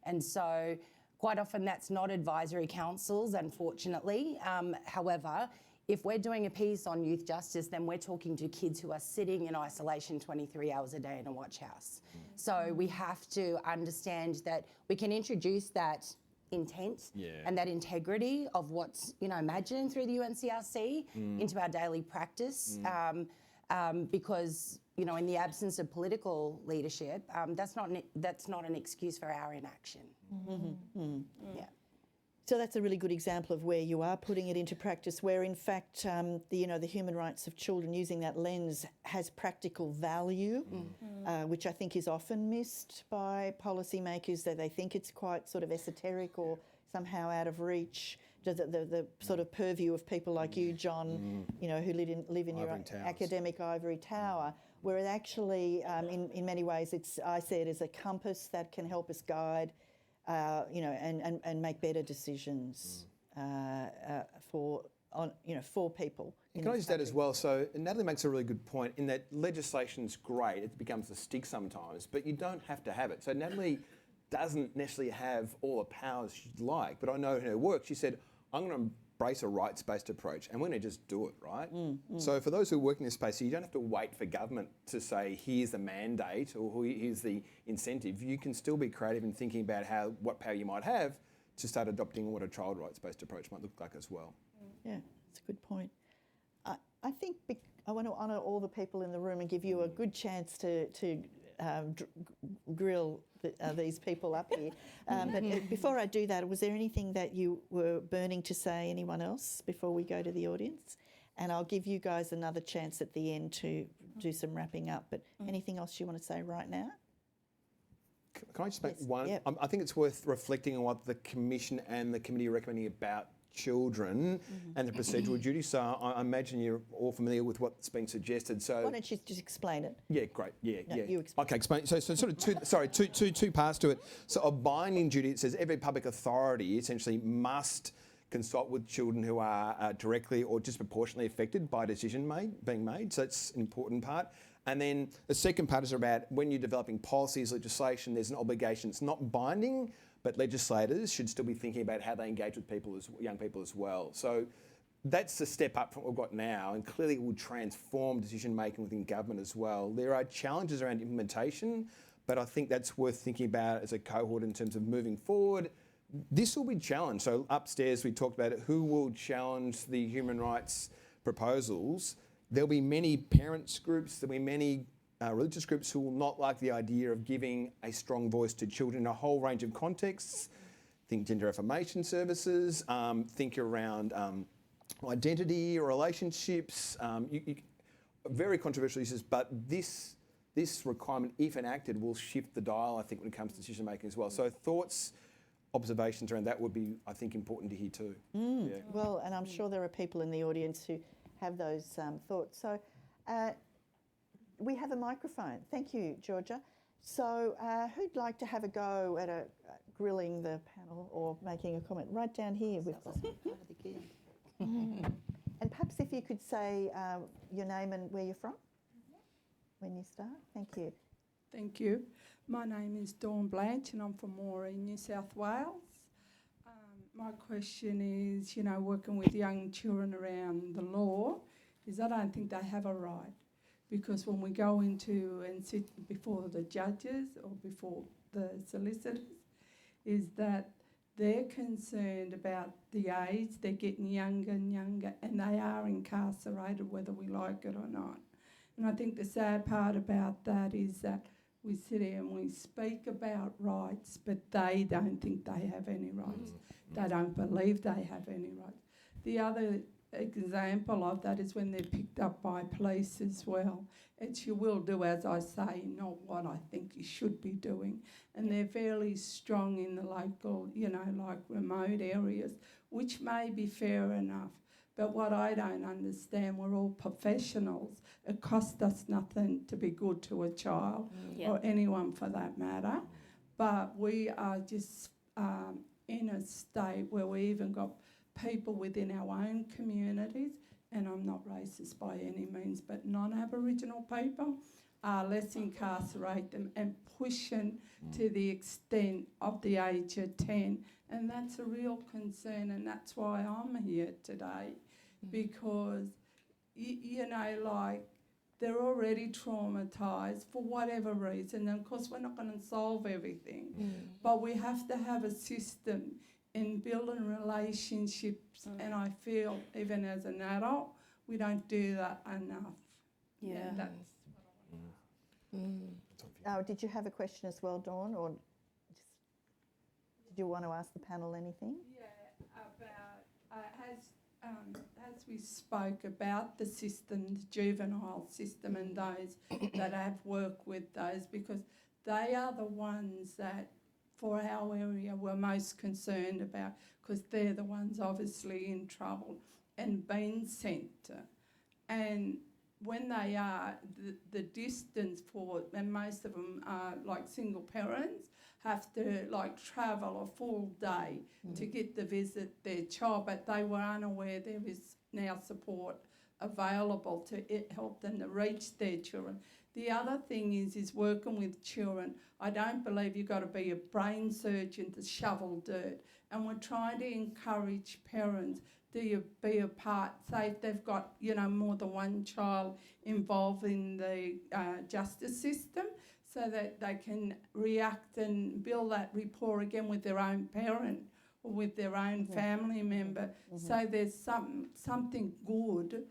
And so quite often that's not advisory councils, unfortunately. However, if we're doing a piece on youth justice, then we're talking to kids who are sitting in isolation 23 hours a day in a watch house. So we have to understand that we can introduce that intent and that integrity of what's imagined through the UNCRC into our daily practice, because in the absence of political leadership, that's not an excuse for our inaction. Yeah. So that's a really good example of where you are putting it into practice, where in fact the human rights of children, using that lens, has practical value, which I think is often missed by policymakers, that they think it's quite sort of esoteric or somehow out of reach. The sort of purview of people like you, John, who live in your academic ivory tower, where it actually, in many ways, I see it as a compass that can help us guide. And make better decisions for people. Can I just add as well? So Natalie makes a really good point in that legislation's great; it becomes a stick sometimes, but you don't have to have it. So Natalie doesn't necessarily have all the powers she'd like, but I know in her work she said, I'm going to embrace a rights-based approach and we're going to just do it, right? So for those who work in this space, you don't have to wait for government to say, here's the mandate or here's the incentive. You can still be creative in thinking about what power you might have to start adopting what a child rights-based approach might look like as well. Yeah, that's a good point. I think I want to honour all the people in the room and give you a good chance to grill these people up here. But before I do that, was there anything that you were burning to say, anyone else, before we go to the audience? And I'll give you guys another chance at the end to do some wrapping up. But anything else you want to say right now? Can I just make Yes, one? yep. I think it's worth reflecting on what the Commission and the committee are recommending about children and the procedural duties. So I imagine you're all familiar with what's been suggested. So Why don't you just explain it? yeah, great. Yeah, No, yeah. you explain. Okay, explain. So sort of two parts to it. So a binding duty, it says every public authority essentially must consult with children who are directly or disproportionately affected by a decision being made. So that's an important part. And then the second part is about when you're developing policies, legislation, there's an obligation. It's not binding, but legislators should still be thinking about how they engage with young people as well. So that's a step up from what we've got now, and clearly it will transform decision making within government as well. There are challenges around implementation, but I think that's worth thinking about as a cohort in terms of moving forward. This will be challenged. So upstairs we talked about it, who will challenge the human rights proposals. There'll be many parents groups, there'll be many religious groups who will not like the idea of giving a strong voice to children in a whole range of contexts. Think gender affirmation services, think around identity or relationships, very controversial issues, but this requirement, if enacted, will shift the dial, I think, when it comes to decision making as well. So thoughts, observations around that would be, I think, important to hear too. Yeah. Well, and I'm sure there are people in the audience who have those thoughts. So we have a microphone. Thank you, Georgia. So who'd like to have a go at grilling the panel or making a comment? Right down here with us. And perhaps if you could say your name and where you're from when you start. Thank you. Thank you. My name is Dawn Blanche and I'm from Moree, New South Wales. My question is, working with young children around the law, is I don't think they have a right. Because when we go into and sit before the judges or before the solicitors, is that they're concerned about the age, they're getting younger and younger, and they are incarcerated whether we like it or not. And I think the sad part about that is that we sit here and we speak about rights, but they don't think they have any rights. They don't believe they have any rights. The other example of that is when they're picked up by police as well. It's you will do as I say, not what I think you should be doing. And they're fairly strong in the local, like remote areas, which may be fair enough. But what I don't understand, we're all professionals. It costs us nothing to be good to a child or anyone for that matter. But we are just in a state where we even got people within our own communities, and I'm not racist by any means, but non-Aboriginal people, let's incarcerate them and push them to the extent of the age of 10. And that's a real concern, and that's why I'm here today, because, they're already traumatised for whatever reason. And of course, we're not going to solve everything, but we have to have a system in building relationships, and I feel even as an adult, we don't do that enough. Yeah. And that's Did you have a question as well, Dawn, or did you want to ask the panel anything? Yeah, about as we spoke about the system, the juvenile system, and those that have worked with those, because they are the ones that, for our area, we're most concerned about, because they're the ones obviously in trouble and being sent to. And when they are, the distance for, and most of them are like single parents, have to travel a full day to get to visit their child, but they were unaware there is now support available to help them to reach their children. The other thing is working with children. I don't believe you've got to be a brain surgeon to shovel dirt. And we're trying to encourage parents to be a part, say if they've got, more than one child involved in the justice system, so that they can react and build that rapport again with their own parent or with their own family member. So there's something good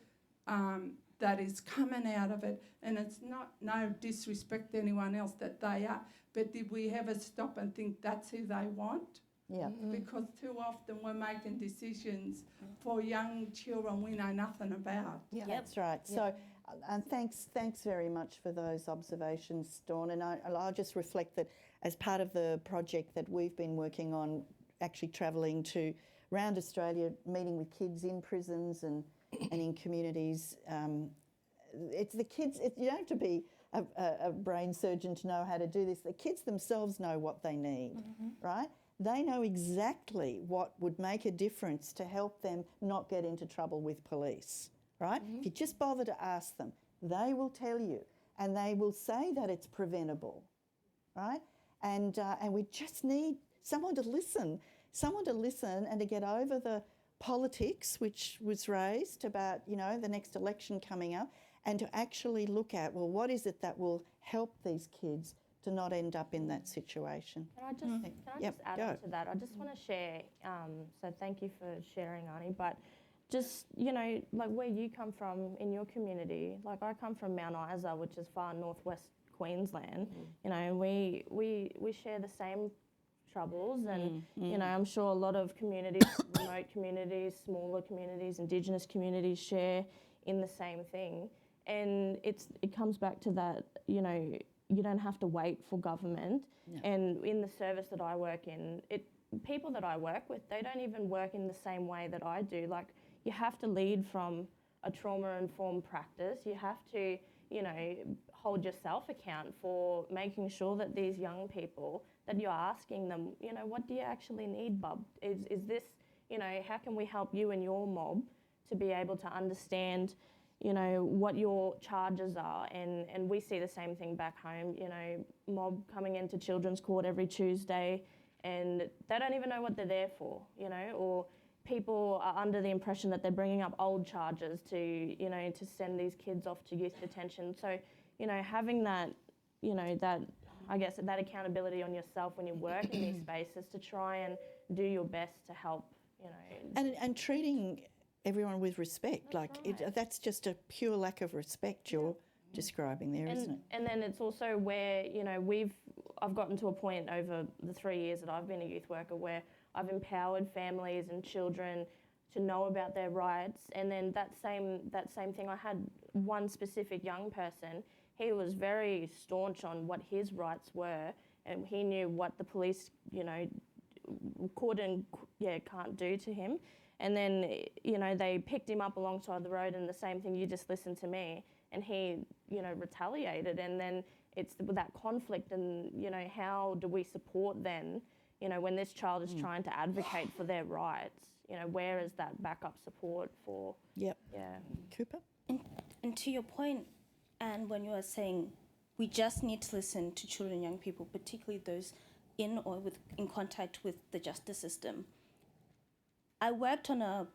that is coming out of it, and it's not no disrespect to anyone else that they are, but did we ever stop and think that's who they want? Yeah. Because too often we're making decisions for young children we know nothing about. Yeah, that's right. So, and thanks very much for those observations, Dawn. And I'll just reflect that as part of the project that we've been working on, actually travelling to around Australia, meeting with kids in prisons and in communities. It's the kids. You don't have to be a brain surgeon to know how to do this. The kids themselves know what they need, right? They know exactly what would make a difference to help them not get into trouble with police, right? If you just bother to ask them, they will tell you, and they will say that it's preventable, right? And we just need someone to listen and to get over the politics which was raised about, the next election coming up, and to actually look at, well, what is it that will help these kids to not end up in that situation? Can I just add on to that? I just want to share, so thank you for sharing, Arnie, but just, like where you come from in your community, like I come from Mount Isa, which is far northwest Queensland, we share the same troubles, and, I'm sure a lot of communities, remote communities, smaller communities, Indigenous communities share in the same thing. And it comes back to that, you don't have to wait for government. No. And in the service that I work in, people that I work with, they don't even work in the same way that I do. Like, you have to lead from a trauma-informed practice. You have to, hold yourself account for making sure that these young people, that you're asking them, what do you actually need, bub? Is this, how can we help you and your mob to be able to understand what your charges are, and we see the same thing back home, mob coming into children's court every Tuesday, and they don't even know what they're there for, or people are under the impression that they're bringing up old charges to, to send these kids off to youth detention. So, having that, that, I guess, that accountability on yourself when you work in these spaces to try and do your best to help, And treating everyone with respect. That's just a pure lack of respect you're describing there, isn't it? And then it's also where, I've gotten to a point over the 3 years that I've been a youth worker where I've empowered families and children to know about their rights. And then that same thing, I had one specific young person, he was very staunch on what his rights were, and he knew what the police, could and can't do to him. And then, they picked him up alongside the road, and the same thing, you just listened to me, and he, retaliated. And then it's that conflict, and, how do we support then, when this child is trying to advocate for their rights, where is that backup support for? Yep. Yeah. Cooper? And to your point, and when you were saying we just need to listen to children and young people, particularly those in contact with the justice system. I worked on a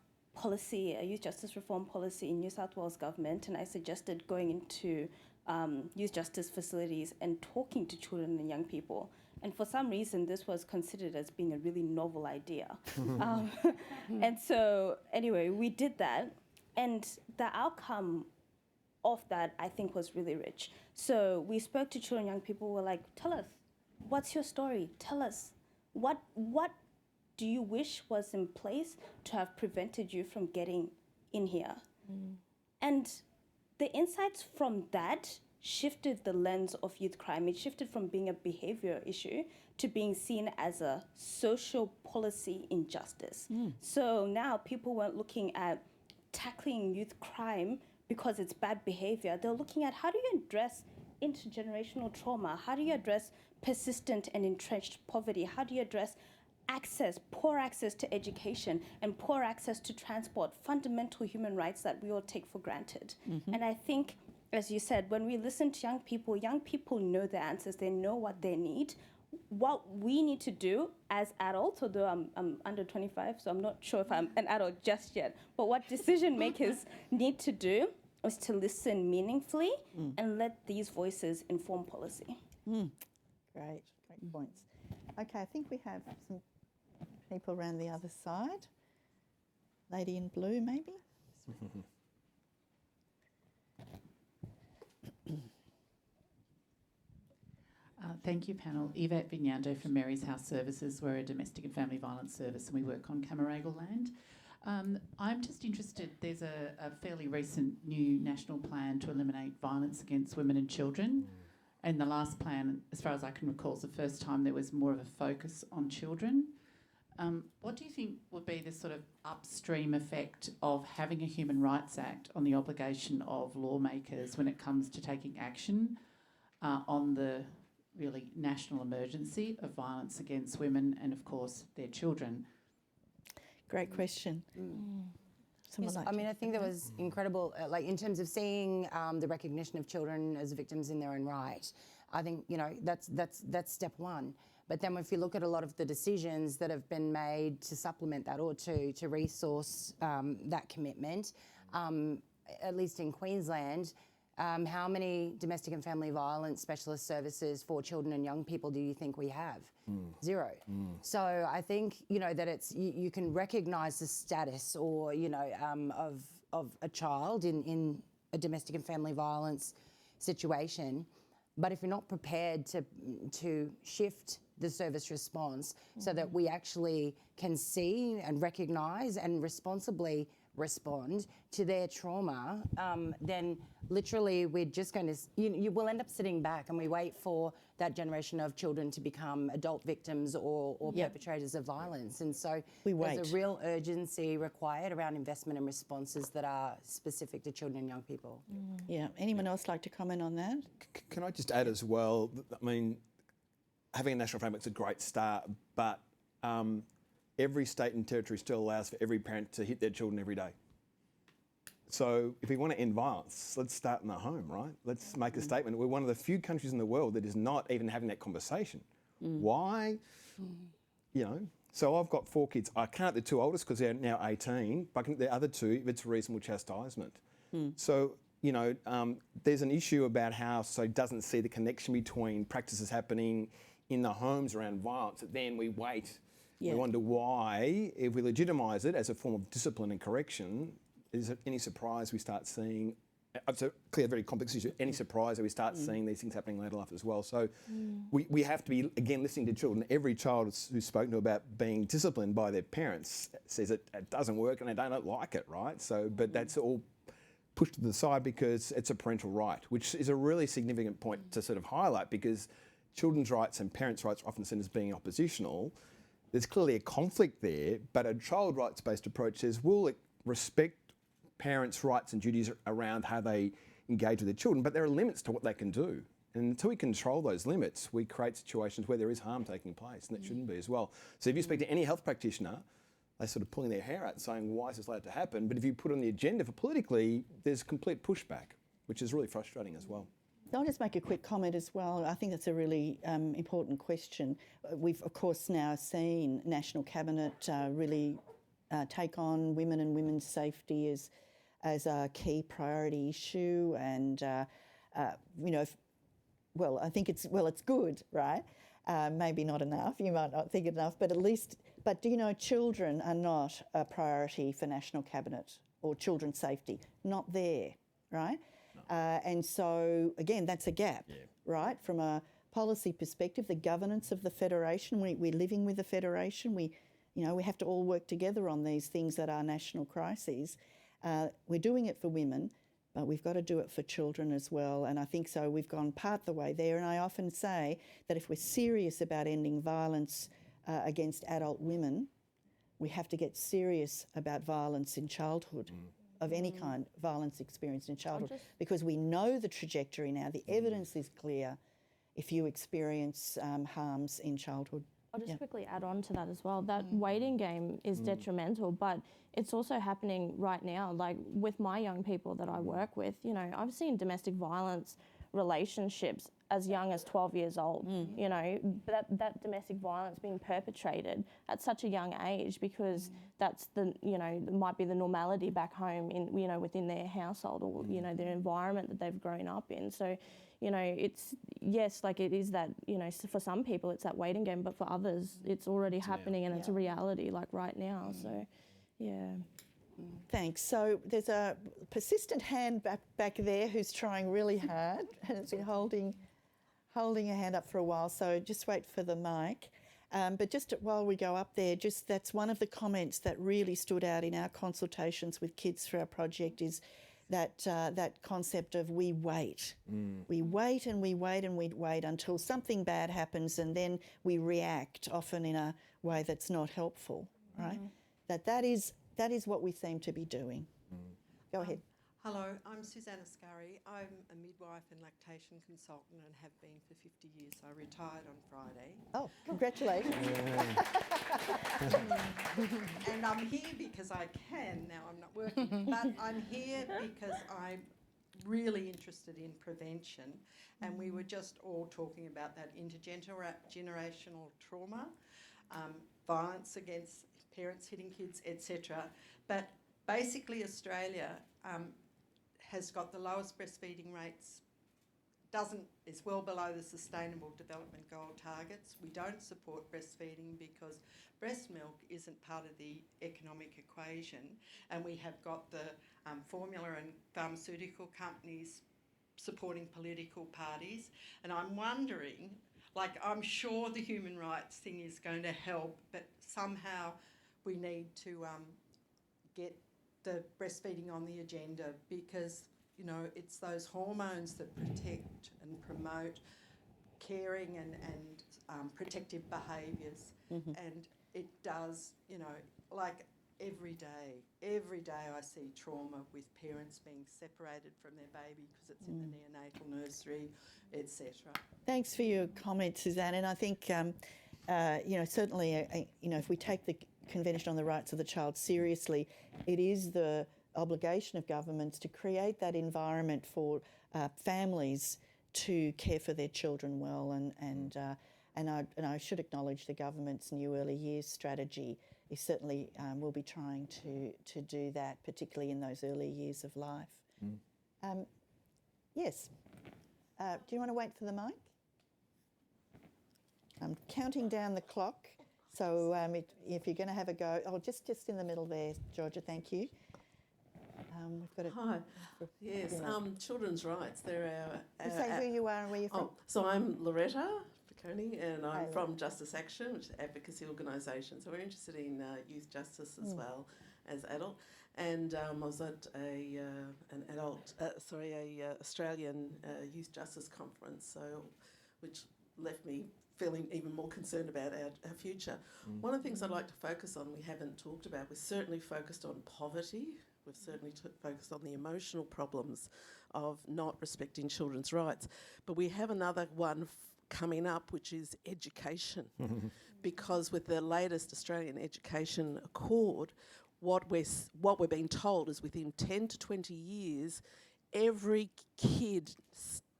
youth justice reform policy in New South Wales government, and I suggested going into youth justice facilities and talking to children and young people. And for some reason, this was considered as being a really novel idea. And so, anyway, we did that, and the outcome of that, I think, was really rich. So we spoke to children and young people. We're like, tell us, what's your story? Tell us, what do you wish was in place to have prevented you from getting in here? And the insights from that shifted the lens of youth crime. It shifted from being a behavior issue to being seen as a social policy injustice. So now people weren't looking at tackling youth crime because it's bad behavior. They're looking at, how do you address intergenerational trauma? How do you address persistent and entrenched poverty? How do you address poor access to education, and poor access to transport, fundamental human rights that we all take for granted. And I think, as you said, when we listen to young people know the answers, they know what they need. What we need to do as adults, although I'm under 25, so I'm not sure if I'm an adult just yet, but what decision makers need to do is to listen meaningfully and let these voices inform policy. Great points. Okay, I think we have some people around the other side. Lady in blue, maybe? Thank you, panel. Yvette Vignando from Mary's House Services. We're a domestic and family violence service and we work on Camaragal land. I'm just interested, there's a fairly recent new national plan to eliminate violence against women and children. And the last plan, as far as I can recall, is the first time there was more of a focus on children. What do you think would be the sort of upstream effect of having a Human Rights Act on the obligation of lawmakers when it comes to taking action on the really national emergency of violence against women and, of course, their children? Great question. Someone Yes, like I to mean, I think that was incredible, like in terms of seeing the recognition of children as victims in their own right. I think, you know, that's step one. But then if you look at a lot of the decisions that have been made to supplement that or to resource that commitment, at least in Queensland, how many domestic and family violence specialist services for children and young people do you think we have? Zero. So I think, you know, that it's you can recognise the status or, you know, of a child in a domestic and family violence situation, but if you're not prepared to shift the service response so that we actually can see and recognise and responsibly respond to their trauma, then literally we're just going to, you will end up sitting back and we wait for that generation of children to become adult victims or perpetrators of violence. And so there's a real urgency required around investment and responses that are specific to children and young people. Yeah. Anyone else like to comment on that? Can I just add as well, I mean, having a national framework is a great start, but every state and territory still allows for every parent to hit their children every day. So if we want to end violence, let's start in the home, right? Let's make a statement. We're one of the few countries in the world that is not even having that conversation. Why? You know, so I've got 4 kids. I count the 2 oldest because they're now 18, but I think the other 2, if it's reasonable chastisement. So, you know, there's an issue about how society doesn't see the connection between practices happening in the homes around violence. Then we wait. We wonder why, if we legitimise it as a form of discipline and correction, is it any surprise we start seeing, it's a clear, very complex issue, any surprise that we start seeing these things happening later in life as well. So we have to be, again, listening to children. Every child who's spoken to about being disciplined by their parents says it doesn't work and they don't like it, right? So, but that's all pushed to the side because it's a parental right, which is a really significant point to sort of highlight, because children's rights and parents' rights are often seen as being oppositional. There's clearly a conflict there, but a child rights-based approach says we'll respect parents' rights and duties around how they engage with their children, but there are limits to what they can do. And until we control those limits, we create situations where there is harm taking place, and that shouldn't be as well. So if you speak to any health practitioner, they're sort of pulling their hair out saying, why is this allowed to happen? But if you put it on the agenda for politically, there's complete pushback, which is really frustrating as well. I'll just make a quick comment as well. I think that's a really important question. We've, of course, now seen National Cabinet really take on women and women's safety as a key priority issue, and you know, I think it's good, right? Maybe not enough. You might not think enough, but at least. But do you know, children are not a priority for National Cabinet, or children's safety, not there, right? And so again, that's a gap, right? From a policy perspective, the governance of the federation. We're living with the federation. We have to all work together on these things that are national crises. We're doing it for women, but we've got to do it for children as well. And I think so we've gone part the way there. And I often say that if we're serious about ending violence against adult women, we have to get serious about violence in childhood, of any kind, violence experienced in childhood, because we know the trajectory now. The evidence is clear if you experience harms in childhood. I'll just Yeah. quickly add on to that as well. That waiting game is detrimental, but it's also happening right now. Like with my young people that I work with, you know, I've seen domestic violence relationships as young as 12 years old, you know, that domestic violence being perpetrated at such a young age because that's the, you know, might be the normality back home in, you know, within their household or, you know, their environment that they've grown up in. So, you know, it's, yes, like it is that, you know, for some people it's that waiting game, but for others it's already happening and it's a reality like right now. So, yeah. Thanks. So there's a persistent hand back there who's trying really hard and has been holding a hand up for a while. So just wait for the mic. But just while we go up there, just that's one of the comments that really stood out in our consultations with kids for our project is that that concept of we wait. We wait and we wait and we wait until something bad happens and then we react, often in a way that's not helpful, right? That is what we seem to be doing. Go ahead. Hello, I'm Susanna Scurry. I'm a midwife and lactation consultant and have been for 50 years. I retired on Friday. Oh, congratulations. And I'm here because I can. Now I'm not working, but I'm here because I'm really interested in prevention. And we were just all talking about that intergenerational trauma, violence against parents hitting kids, etc. But basically Australia has got the lowest breastfeeding rates, is well below the Sustainable Development Goal targets. We don't support breastfeeding because breast milk isn't part of the economic equation, and we have got the formula and pharmaceutical companies supporting political parties. And I'm wondering, like, I'm sure the human rights thing is going to help, but somehow we need to get the breastfeeding on the agenda because, you know, it's those hormones that protect and promote caring and protective behaviours. And it does, you know, like every day I see trauma with parents being separated from their baby because it's in the neonatal nursery, etc. Thanks for your comment, Suzanne. And I think, you know, certainly, you know, if we take the Convention on the Rights of the Child seriously, it is the obligation of governments to create that environment for families to care for their children well. And I should acknowledge the government's new early years strategy is certainly will be trying to do that, particularly in those early years of life. Yes. Do you want to wait for the mic? I'm counting down the clock. So if you're going to have a go, just in the middle there, Georgia, thank you. We've got Hi. Yes, children's rights. They're our. Say who you are and where you're from. So I'm Loretta Picconi, and I'm from Justice Action, which is an advocacy organisation. So we're interested in youth justice as well as adult. And I was at Australian Youth Justice Conference, which left me feeling even more concerned about our future. One of the things I'd like to focus on, we haven't talked about, we're certainly focused on poverty. We've certainly focused on the emotional problems of not respecting children's rights. But we have another one coming up, which is education. Because with the latest Australian Education Accord, what we're being told is within 10 to 20 years, every kid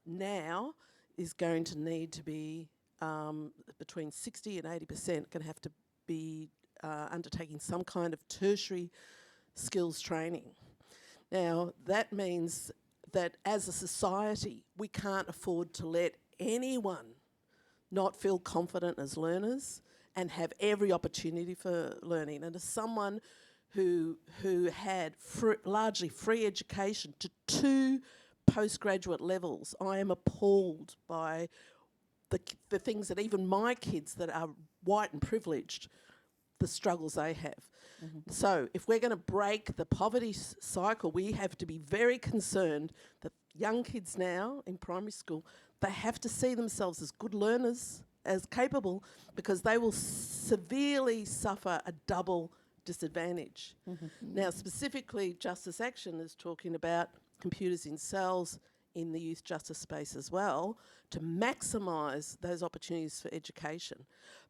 now is going to need to be between 60 and 80% going to have to be undertaking some kind of tertiary skills training. Now, that means that as a society, we can't afford to let anyone not feel confident as learners and have every opportunity for learning. And as someone who had largely free education to 2 postgraduate levels, I am appalled by the things that even my kids that are white and privileged, the struggles they have. So if we're going to break the poverty cycle, we have to be very concerned that young kids now in primary school, they have to see themselves as good learners, as capable, because they will severely suffer a double disadvantage. Now, specifically, Justice Action is talking about computers in cells, in the youth justice space as well to maximise those opportunities for education.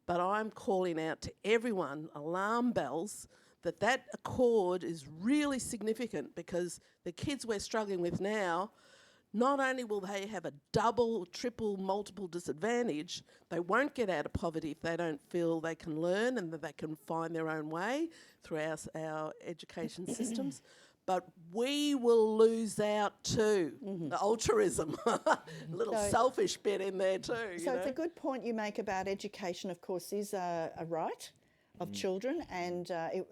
But I'm calling out to everyone, alarm bells, that accord is really significant, because the kids we're struggling with now, not only will they have a double, triple, multiple disadvantage, they won't get out of poverty if they don't feel they can learn and that they can find their own way through our education systems. But we will lose out too. The altruism, a little selfish bit in there too. So it's a good point you make about education, of course, is a right of children. And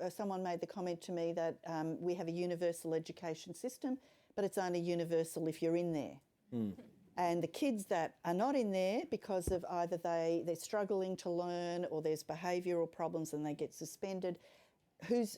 someone made the comment to me that we have a universal education system, but it's only universal if you're in there. And the kids that are not in there because of either they're struggling to learn or there's behavioural problems and they get suspended, whose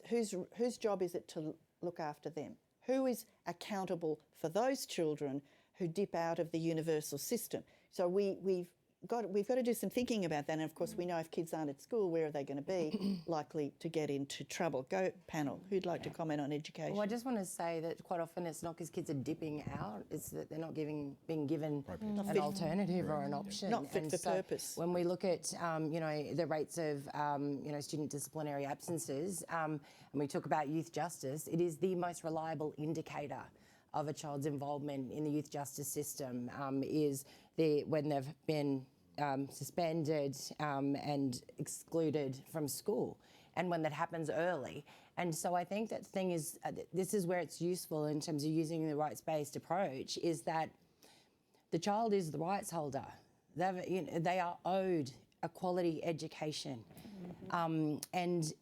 job is it to look after them? Who is accountable for those children who dip out of the universal system? So we've got to do some thinking about that. And of course, we know if kids aren't at school, where are they going to be likely to get into trouble? Go panel. Who'd like to comment on education? Well, I just want to say that quite often it's not because kids are dipping out; it's that they're not being given an alternative or an option. Not fit for purpose. When we look at the rates of student disciplinary absences, and we talk about youth justice, it is the most reliable indicator of a child's involvement in the youth justice system when they've been suspended and excluded from school, and when that happens early. And so I think that thing is, this is where it's useful in terms of using the rights-based approach, is that the child is the rights holder. They are owed a quality education. And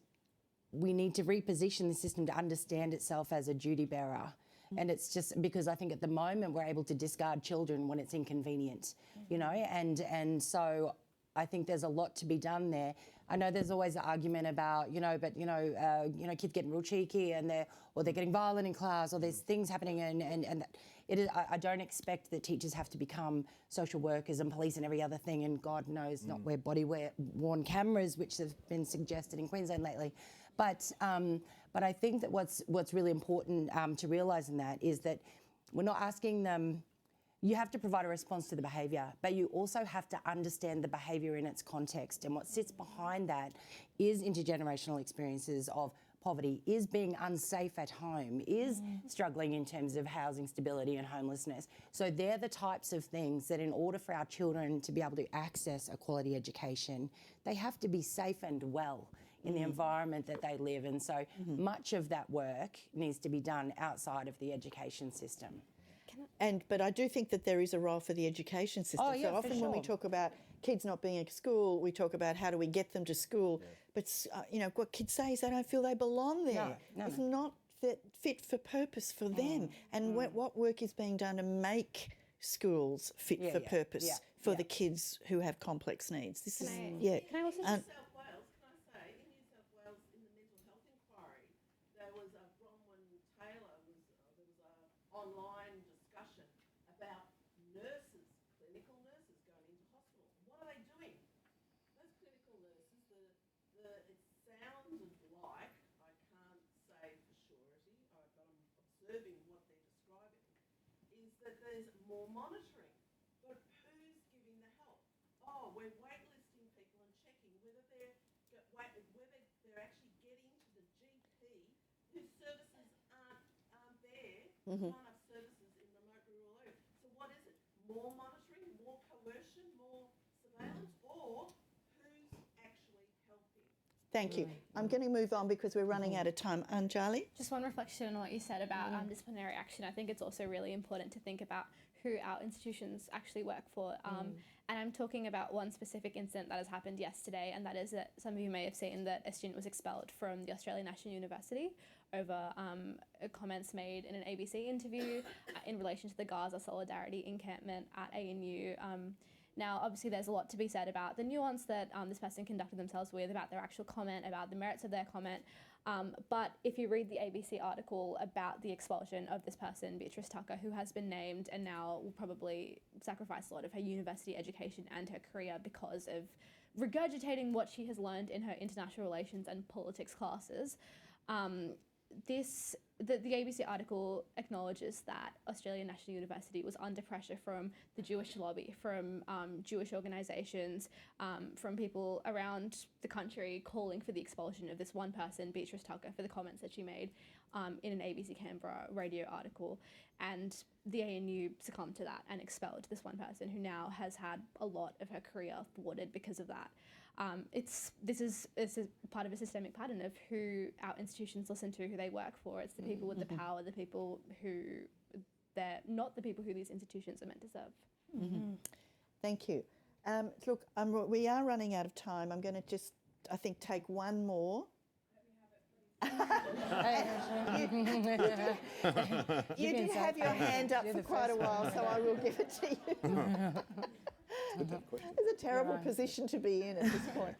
we need to reposition the system to understand itself as a duty bearer. And it's just because I think at the moment we're able to discard children when it's inconvenient, and so I think there's a lot to be done there. I know there's always an argument about, kids getting real cheeky and they're getting violent in class, or there's things happening, and it is. I don't expect that teachers have to become social workers and police and every other thing, and God knows not wear body-worn cameras, which have been suggested in Queensland lately. But I think that what's really important to realise in that is that we're not asking them. You have to provide a response to the behaviour, but you also have to understand the behaviour in its context. And what sits behind that is intergenerational experiences of poverty, is being unsafe at home, is struggling in terms of housing stability and homelessness. So they're the types of things that, in order for our children to be able to access a quality education, they have to be safe and well in the environment that they live in. So much of that work needs to be done outside of the education system. But I do think that there is a role for the education system. Oh, yeah, so often for when we sure. talk about kids not being at school, we talk about how do we get them to school. But what kids say is they don't feel they belong there. No. It's not fit for purpose for them. And what work is being done to make schools fit for purpose for the kids who have complex needs? This is Can I also New South Wales, can I say, in New South Wales, in the mental health inquiry, there was a Bronwyn Taylor, there was a online discussion about nurses, clinical nurses going into hospital. What are they doing? Those clinical nurses, it sounded like, I can't say for surety, but I'm observing what they're describing, is that there's more monitoring. But who's giving the help? Oh, we're waitlisting people and checking whether they're actually getting to the GP whose services aren't there. There's not enough services in remote rural areas. So what is it? More monitoring, more coercion, more surveillance, or who's actually helping? Thank you. I'm going to move on because we're running out of time. Anjali? Just one reflection on what you said about disciplinary action. I think it's also really important to think about who our institutions actually work for. And I'm talking about one specific incident that has happened yesterday, and that is that some of you may have seen that a student was expelled from the Australian National University over comments made in an ABC interview in relation to the Gaza Solidarity encampment at ANU. Now, obviously, there's a lot to be said about the nuance that this person conducted themselves with, about their actual comment, about the merits of their comment. But if you read the ABC article about the expulsion of this person, Beatrice Tucker, who has been named and now will probably sacrifice a lot of her university education and her career because of regurgitating what she has learned in her international relations and politics classes, the ABC article acknowledges that Australian National University was under pressure from the Jewish lobby, from Jewish organisations, from people around the country calling for the expulsion of this one person, Beatrice Tucker, for the comments that she made in an ABC Canberra radio article. And the ANU succumbed to that and expelled this one person who now has had a lot of her career thwarted because of that. This is part of a systemic pattern of who our institutions listen to, who they work for. It's the people with the power, the people who they're not the people who these institutions are meant to serve. Thank you. Look, we are running out of time. I'm going to just, I think, take one more. You did have your hand up for quite a while, so I will give it to you. It's a terrible position to be in at this point.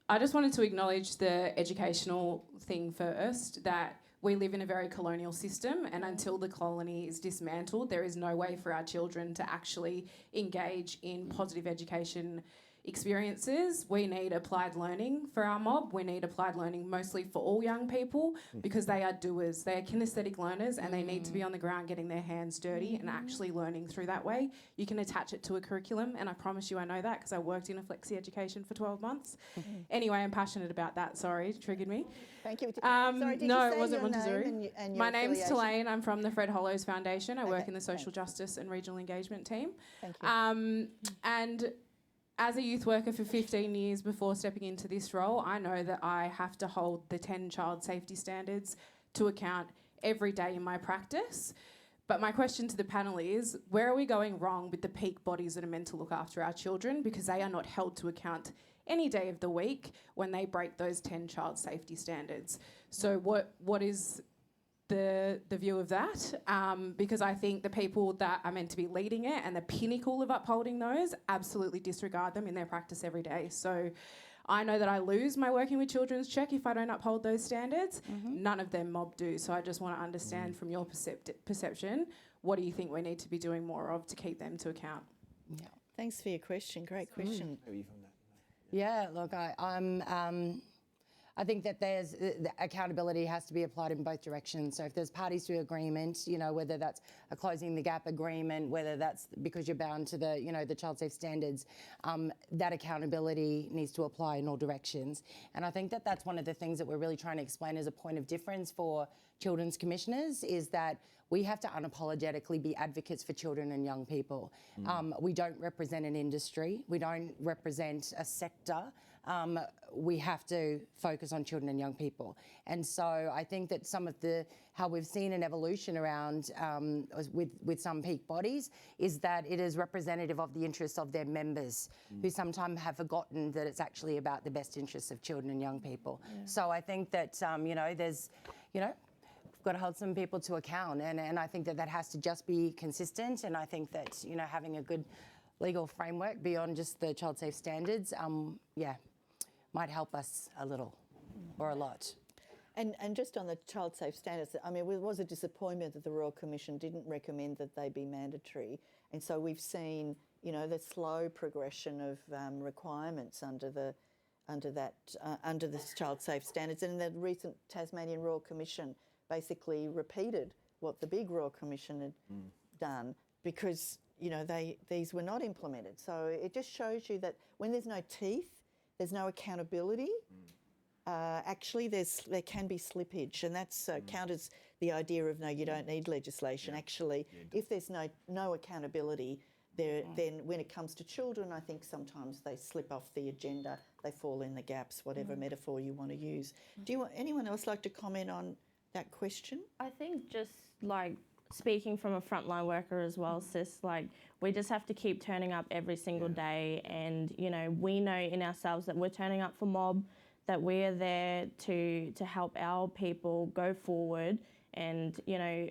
I just wanted to acknowledge the educational thing first, that we live in a very colonial system, and until the colony is dismantled, there is no way for our children to actually engage in positive education experiences. We need applied learning for our mob. We need applied learning mostly for all young people, because they are doers. They are kinesthetic learners, and they need to be on the ground getting their hands dirty and actually learning through that way. You can attach it to a curriculum, and I promise you I know that because I worked in a flexi education for 12 months. Anyway, I'm passionate about that. Sorry, triggered me. Thank you. Sorry, did no, you say it wasn't your Montessori. name and your My name's affiliation? Tulane. I'm from the Fred Hollows Foundation. I work Okay, in the social justice and regional engagement team. Thank you. And as a youth worker for 15 years before stepping into this role, I know that I have to hold the 10 child safety standards to account every day in my practice. But my question to the panel is, where are we going wrong with the peak bodies that are meant to look after our children, because they are not held to account any day of the week when they break those 10 child safety standards? So what is the view of that? Because I think the people that are meant to be leading it and the pinnacle of upholding those absolutely disregard them in their practice every day. So I know that I lose my working with children's check if I don't uphold those standards. None of them mob do. So I just want to understand from your perception, what do you think we need to be doing more of to keep them to account? Thanks for your question. Great question. Yeah, look, I think that there's the accountability has to be applied in both directions. So if there's parties to agreement, you know, whether that's a closing the gap agreement, whether that's because you're bound to the, you know, the child safe standards, that accountability needs to apply in all directions. And I think that that's one of the things that we're really trying to explain as a point of difference for children's commissioners, is that we have to unapologetically be advocates for children and young people. We don't represent an industry. We don't represent a sector. We have to focus on children and young people. And so I think that some of how we've seen an evolution around with some peak bodies is that it is representative of the interests of their members, who sometimes have forgotten that it's actually about the best interests of children and young people. So I think that, there's, we've got to hold some people to account, and I think that has to just be consistent. And I think that, having a good legal framework beyond just the child safe standards, might help us a little or a lot. And just on the child safe standards, I mean, it was a disappointment that the Royal Commission didn't recommend that they be mandatory. And so we've seen, the slow progression of requirements under the child safe standards. And the recent Tasmanian Royal Commission basically repeated what the big Royal Commission had done, because, these were not implemented. So it just shows you that when there's no teeth, there's no accountability. Actually, there can be slippage, and that's counters the idea of no, you don't need legislation. Actually, if there's no accountability, then when it comes to children, I think sometimes they slip off the agenda, they fall in the gaps, whatever metaphor you want to use. Anyone else like to comment on that question? I think just speaking from a frontline worker as well, sis, we just have to keep turning up every single day, and we know in ourselves that we're turning up for mob, that we're there to help our people go forward, and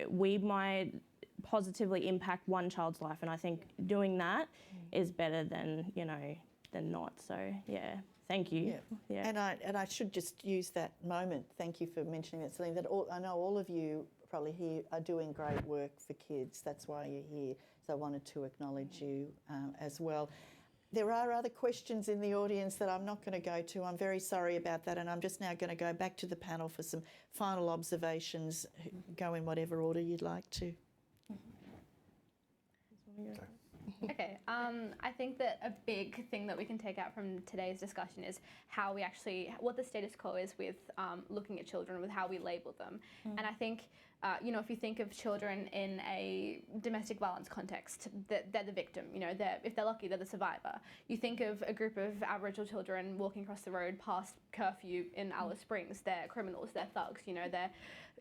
we might positively impact one child's life, and I think doing that is better than than not. So thank you. And I should just use that moment. Thank you for mentioning that, Celine. I know all of you probably here are doing great work for kids. That's why you're here. So I wanted to acknowledge you as well. there are other questions in the audience that I'm not going to go to. I'm very sorry about that, and I'm just now going to go back to the panel for some final observations. Go in whatever order you'd like to. Okay, I think that a big thing that we can take out from today's discussion is how we actually, what the status quo is with looking at children, with how we label them. And I think, you know, if you think of children in a domestic violence context, they're the victim, you know, if they're lucky, they're the survivor. You think of a group of Aboriginal children walking across the road past curfew in Alice Springs, they're criminals, they're thugs, you know, they're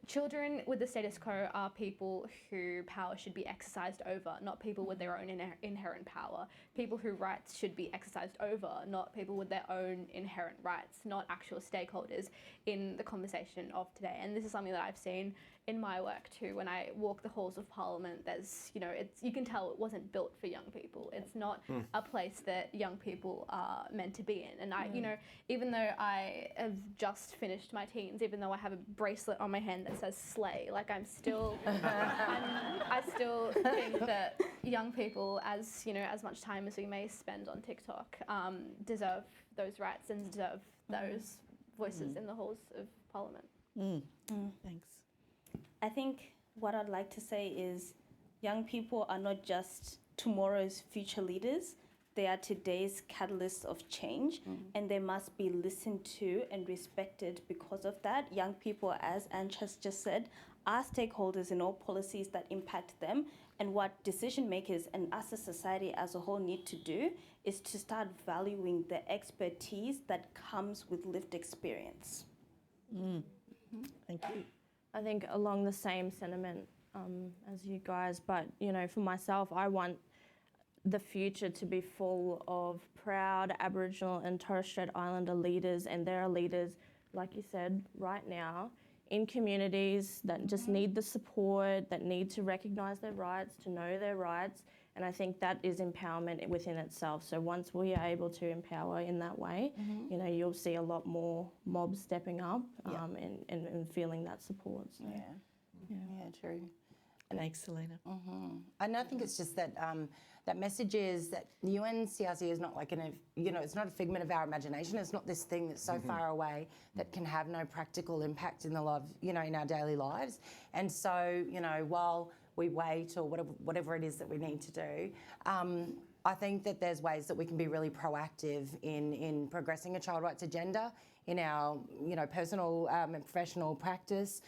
children with the status quo are people who power should be exercised over, not people with their own inherent power. People whose rights should be exercised over, not people with their own inherent rights, not actual stakeholders in the conversation of today. And this is something that I've seen in my work too. When I walk the halls of Parliament, there's, you know, you can tell it wasn't built for young people. It's not a place that young people are meant to be in. And I, you know, even though I have just finished my teens, even though I have a bracelet on my hand that says slay, like I'm still, I still think that young people, as, you know, as much time as we may spend on TikTok, deserve those rights and deserve those voices in the halls of Parliament. Thanks. I think what I'd like to say is young people are not just tomorrow's future leaders, they are today's catalysts of change, and they must be listened to and respected because of that. Young people, as Ange has just said, are stakeholders in all policies that impact them, and what decision makers and us as society as a whole need to do is to start valuing the expertise that comes with lived experience. Thank you. I think along the same sentiment as you guys, but you know, for myself, I want the future to be full of proud Aboriginal and Torres Strait Islander leaders, and there are leaders, like you said, right now in communities that just need the support, that need to recognise their rights, to know their rights, and I think that is empowerment within itself. So once we are able to empower in that way, you know, you'll see a lot more mobs stepping up and feeling that support. So. Yeah, true. Thanks, Selena. And I think it's just that that message is that the UNCRC is not like you know, it's not a figment of our imagination. It's not this thing that's so far away that can have no practical impact in the life, you know, in our daily lives. And so, you know, while we wait or whatever it is that we need to do, I think that there's ways that we can be really proactive in progressing a child rights agenda in our, you know, personal and professional practice,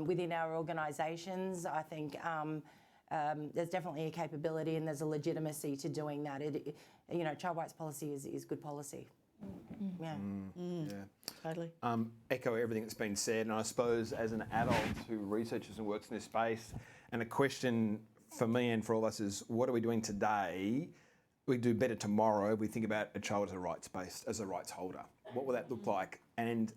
within our organisations. I think there's definitely a capability and there's a legitimacy to doing that. You know, child rights policy is good policy. Yeah. Totally. Echo everything that's been said, and I suppose as an adult who researches and works in this space, and a question for me and for all of us is, what are we doing today? We do better tomorrow. We think about a child as a rights-based, as a rights holder. What will that look like? And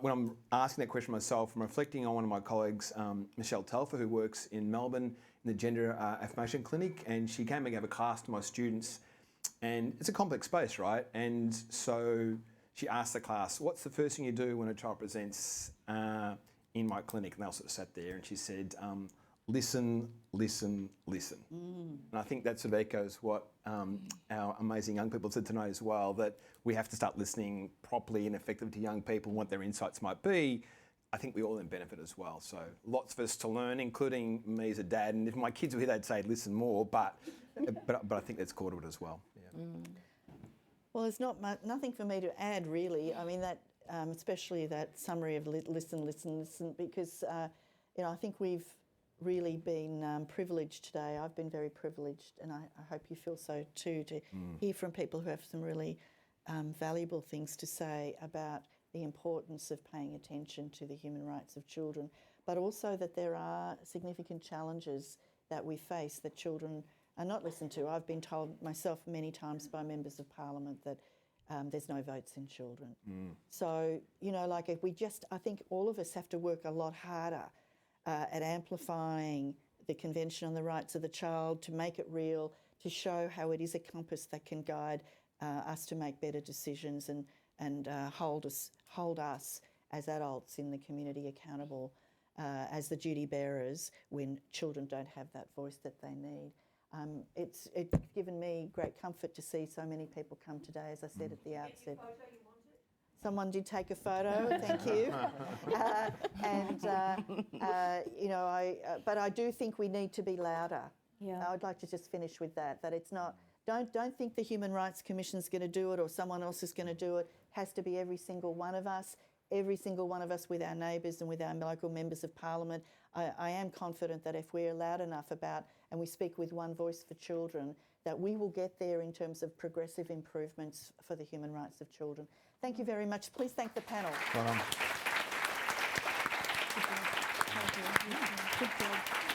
when I'm asking that question myself, I'm reflecting on one of my colleagues, Michelle Telfer, who works in Melbourne in the Gender Affirmation Clinic, and she came and gave a class to my students, and it's a complex space, right? And so she asked the class, what's the first thing you do when a child presents in my clinic? And they all sort of sat there, and she said, listen, listen, listen. And I think that sort of echoes what our amazing young people said tonight as well, that we have to start listening properly and effectively to young people, what their insights might be. I think we all then benefit as well. So lots for us to learn, including me as a dad. And if my kids were here, they'd say listen more, but I think that's core to it as well. Yeah. Well, there's nothing for me to add, really. I mean, that especially that summary of listen, listen, listen, because you know, I think we've really been privileged today. I've been very privileged, and I hope you feel so too, to hear from people who have some really valuable things to say about the importance of paying attention to the human rights of children, but also that there are significant challenges that we face that children are not listened to. I've been told myself many times by members of Parliament that there's no votes in children. So, you know, like if I think all of us have to work a lot harder at amplifying the Convention on the Rights of the Child, to make it real, to show how it is a compass that can guide us to make better decisions and hold us as adults in the community accountable as the duty bearers when children don't have that voice that they need. It's given me great comfort to see so many people come today, as I said at the outset. Someone did take a photo, thank you. You know, but I do think we need to be louder. Yeah. I'd like to just finish with that it's not, don't think the Human Rights Commission's going to do it or someone else is going to do it. It has to be every single one of us with our neighbours and with our local members of parliament. I am confident that if we're loud enough about and we speak with one voice for children, that we will get there in terms of progressive improvements for the human rights of children. Thank you very much. Please thank the panel. Well done. Good job.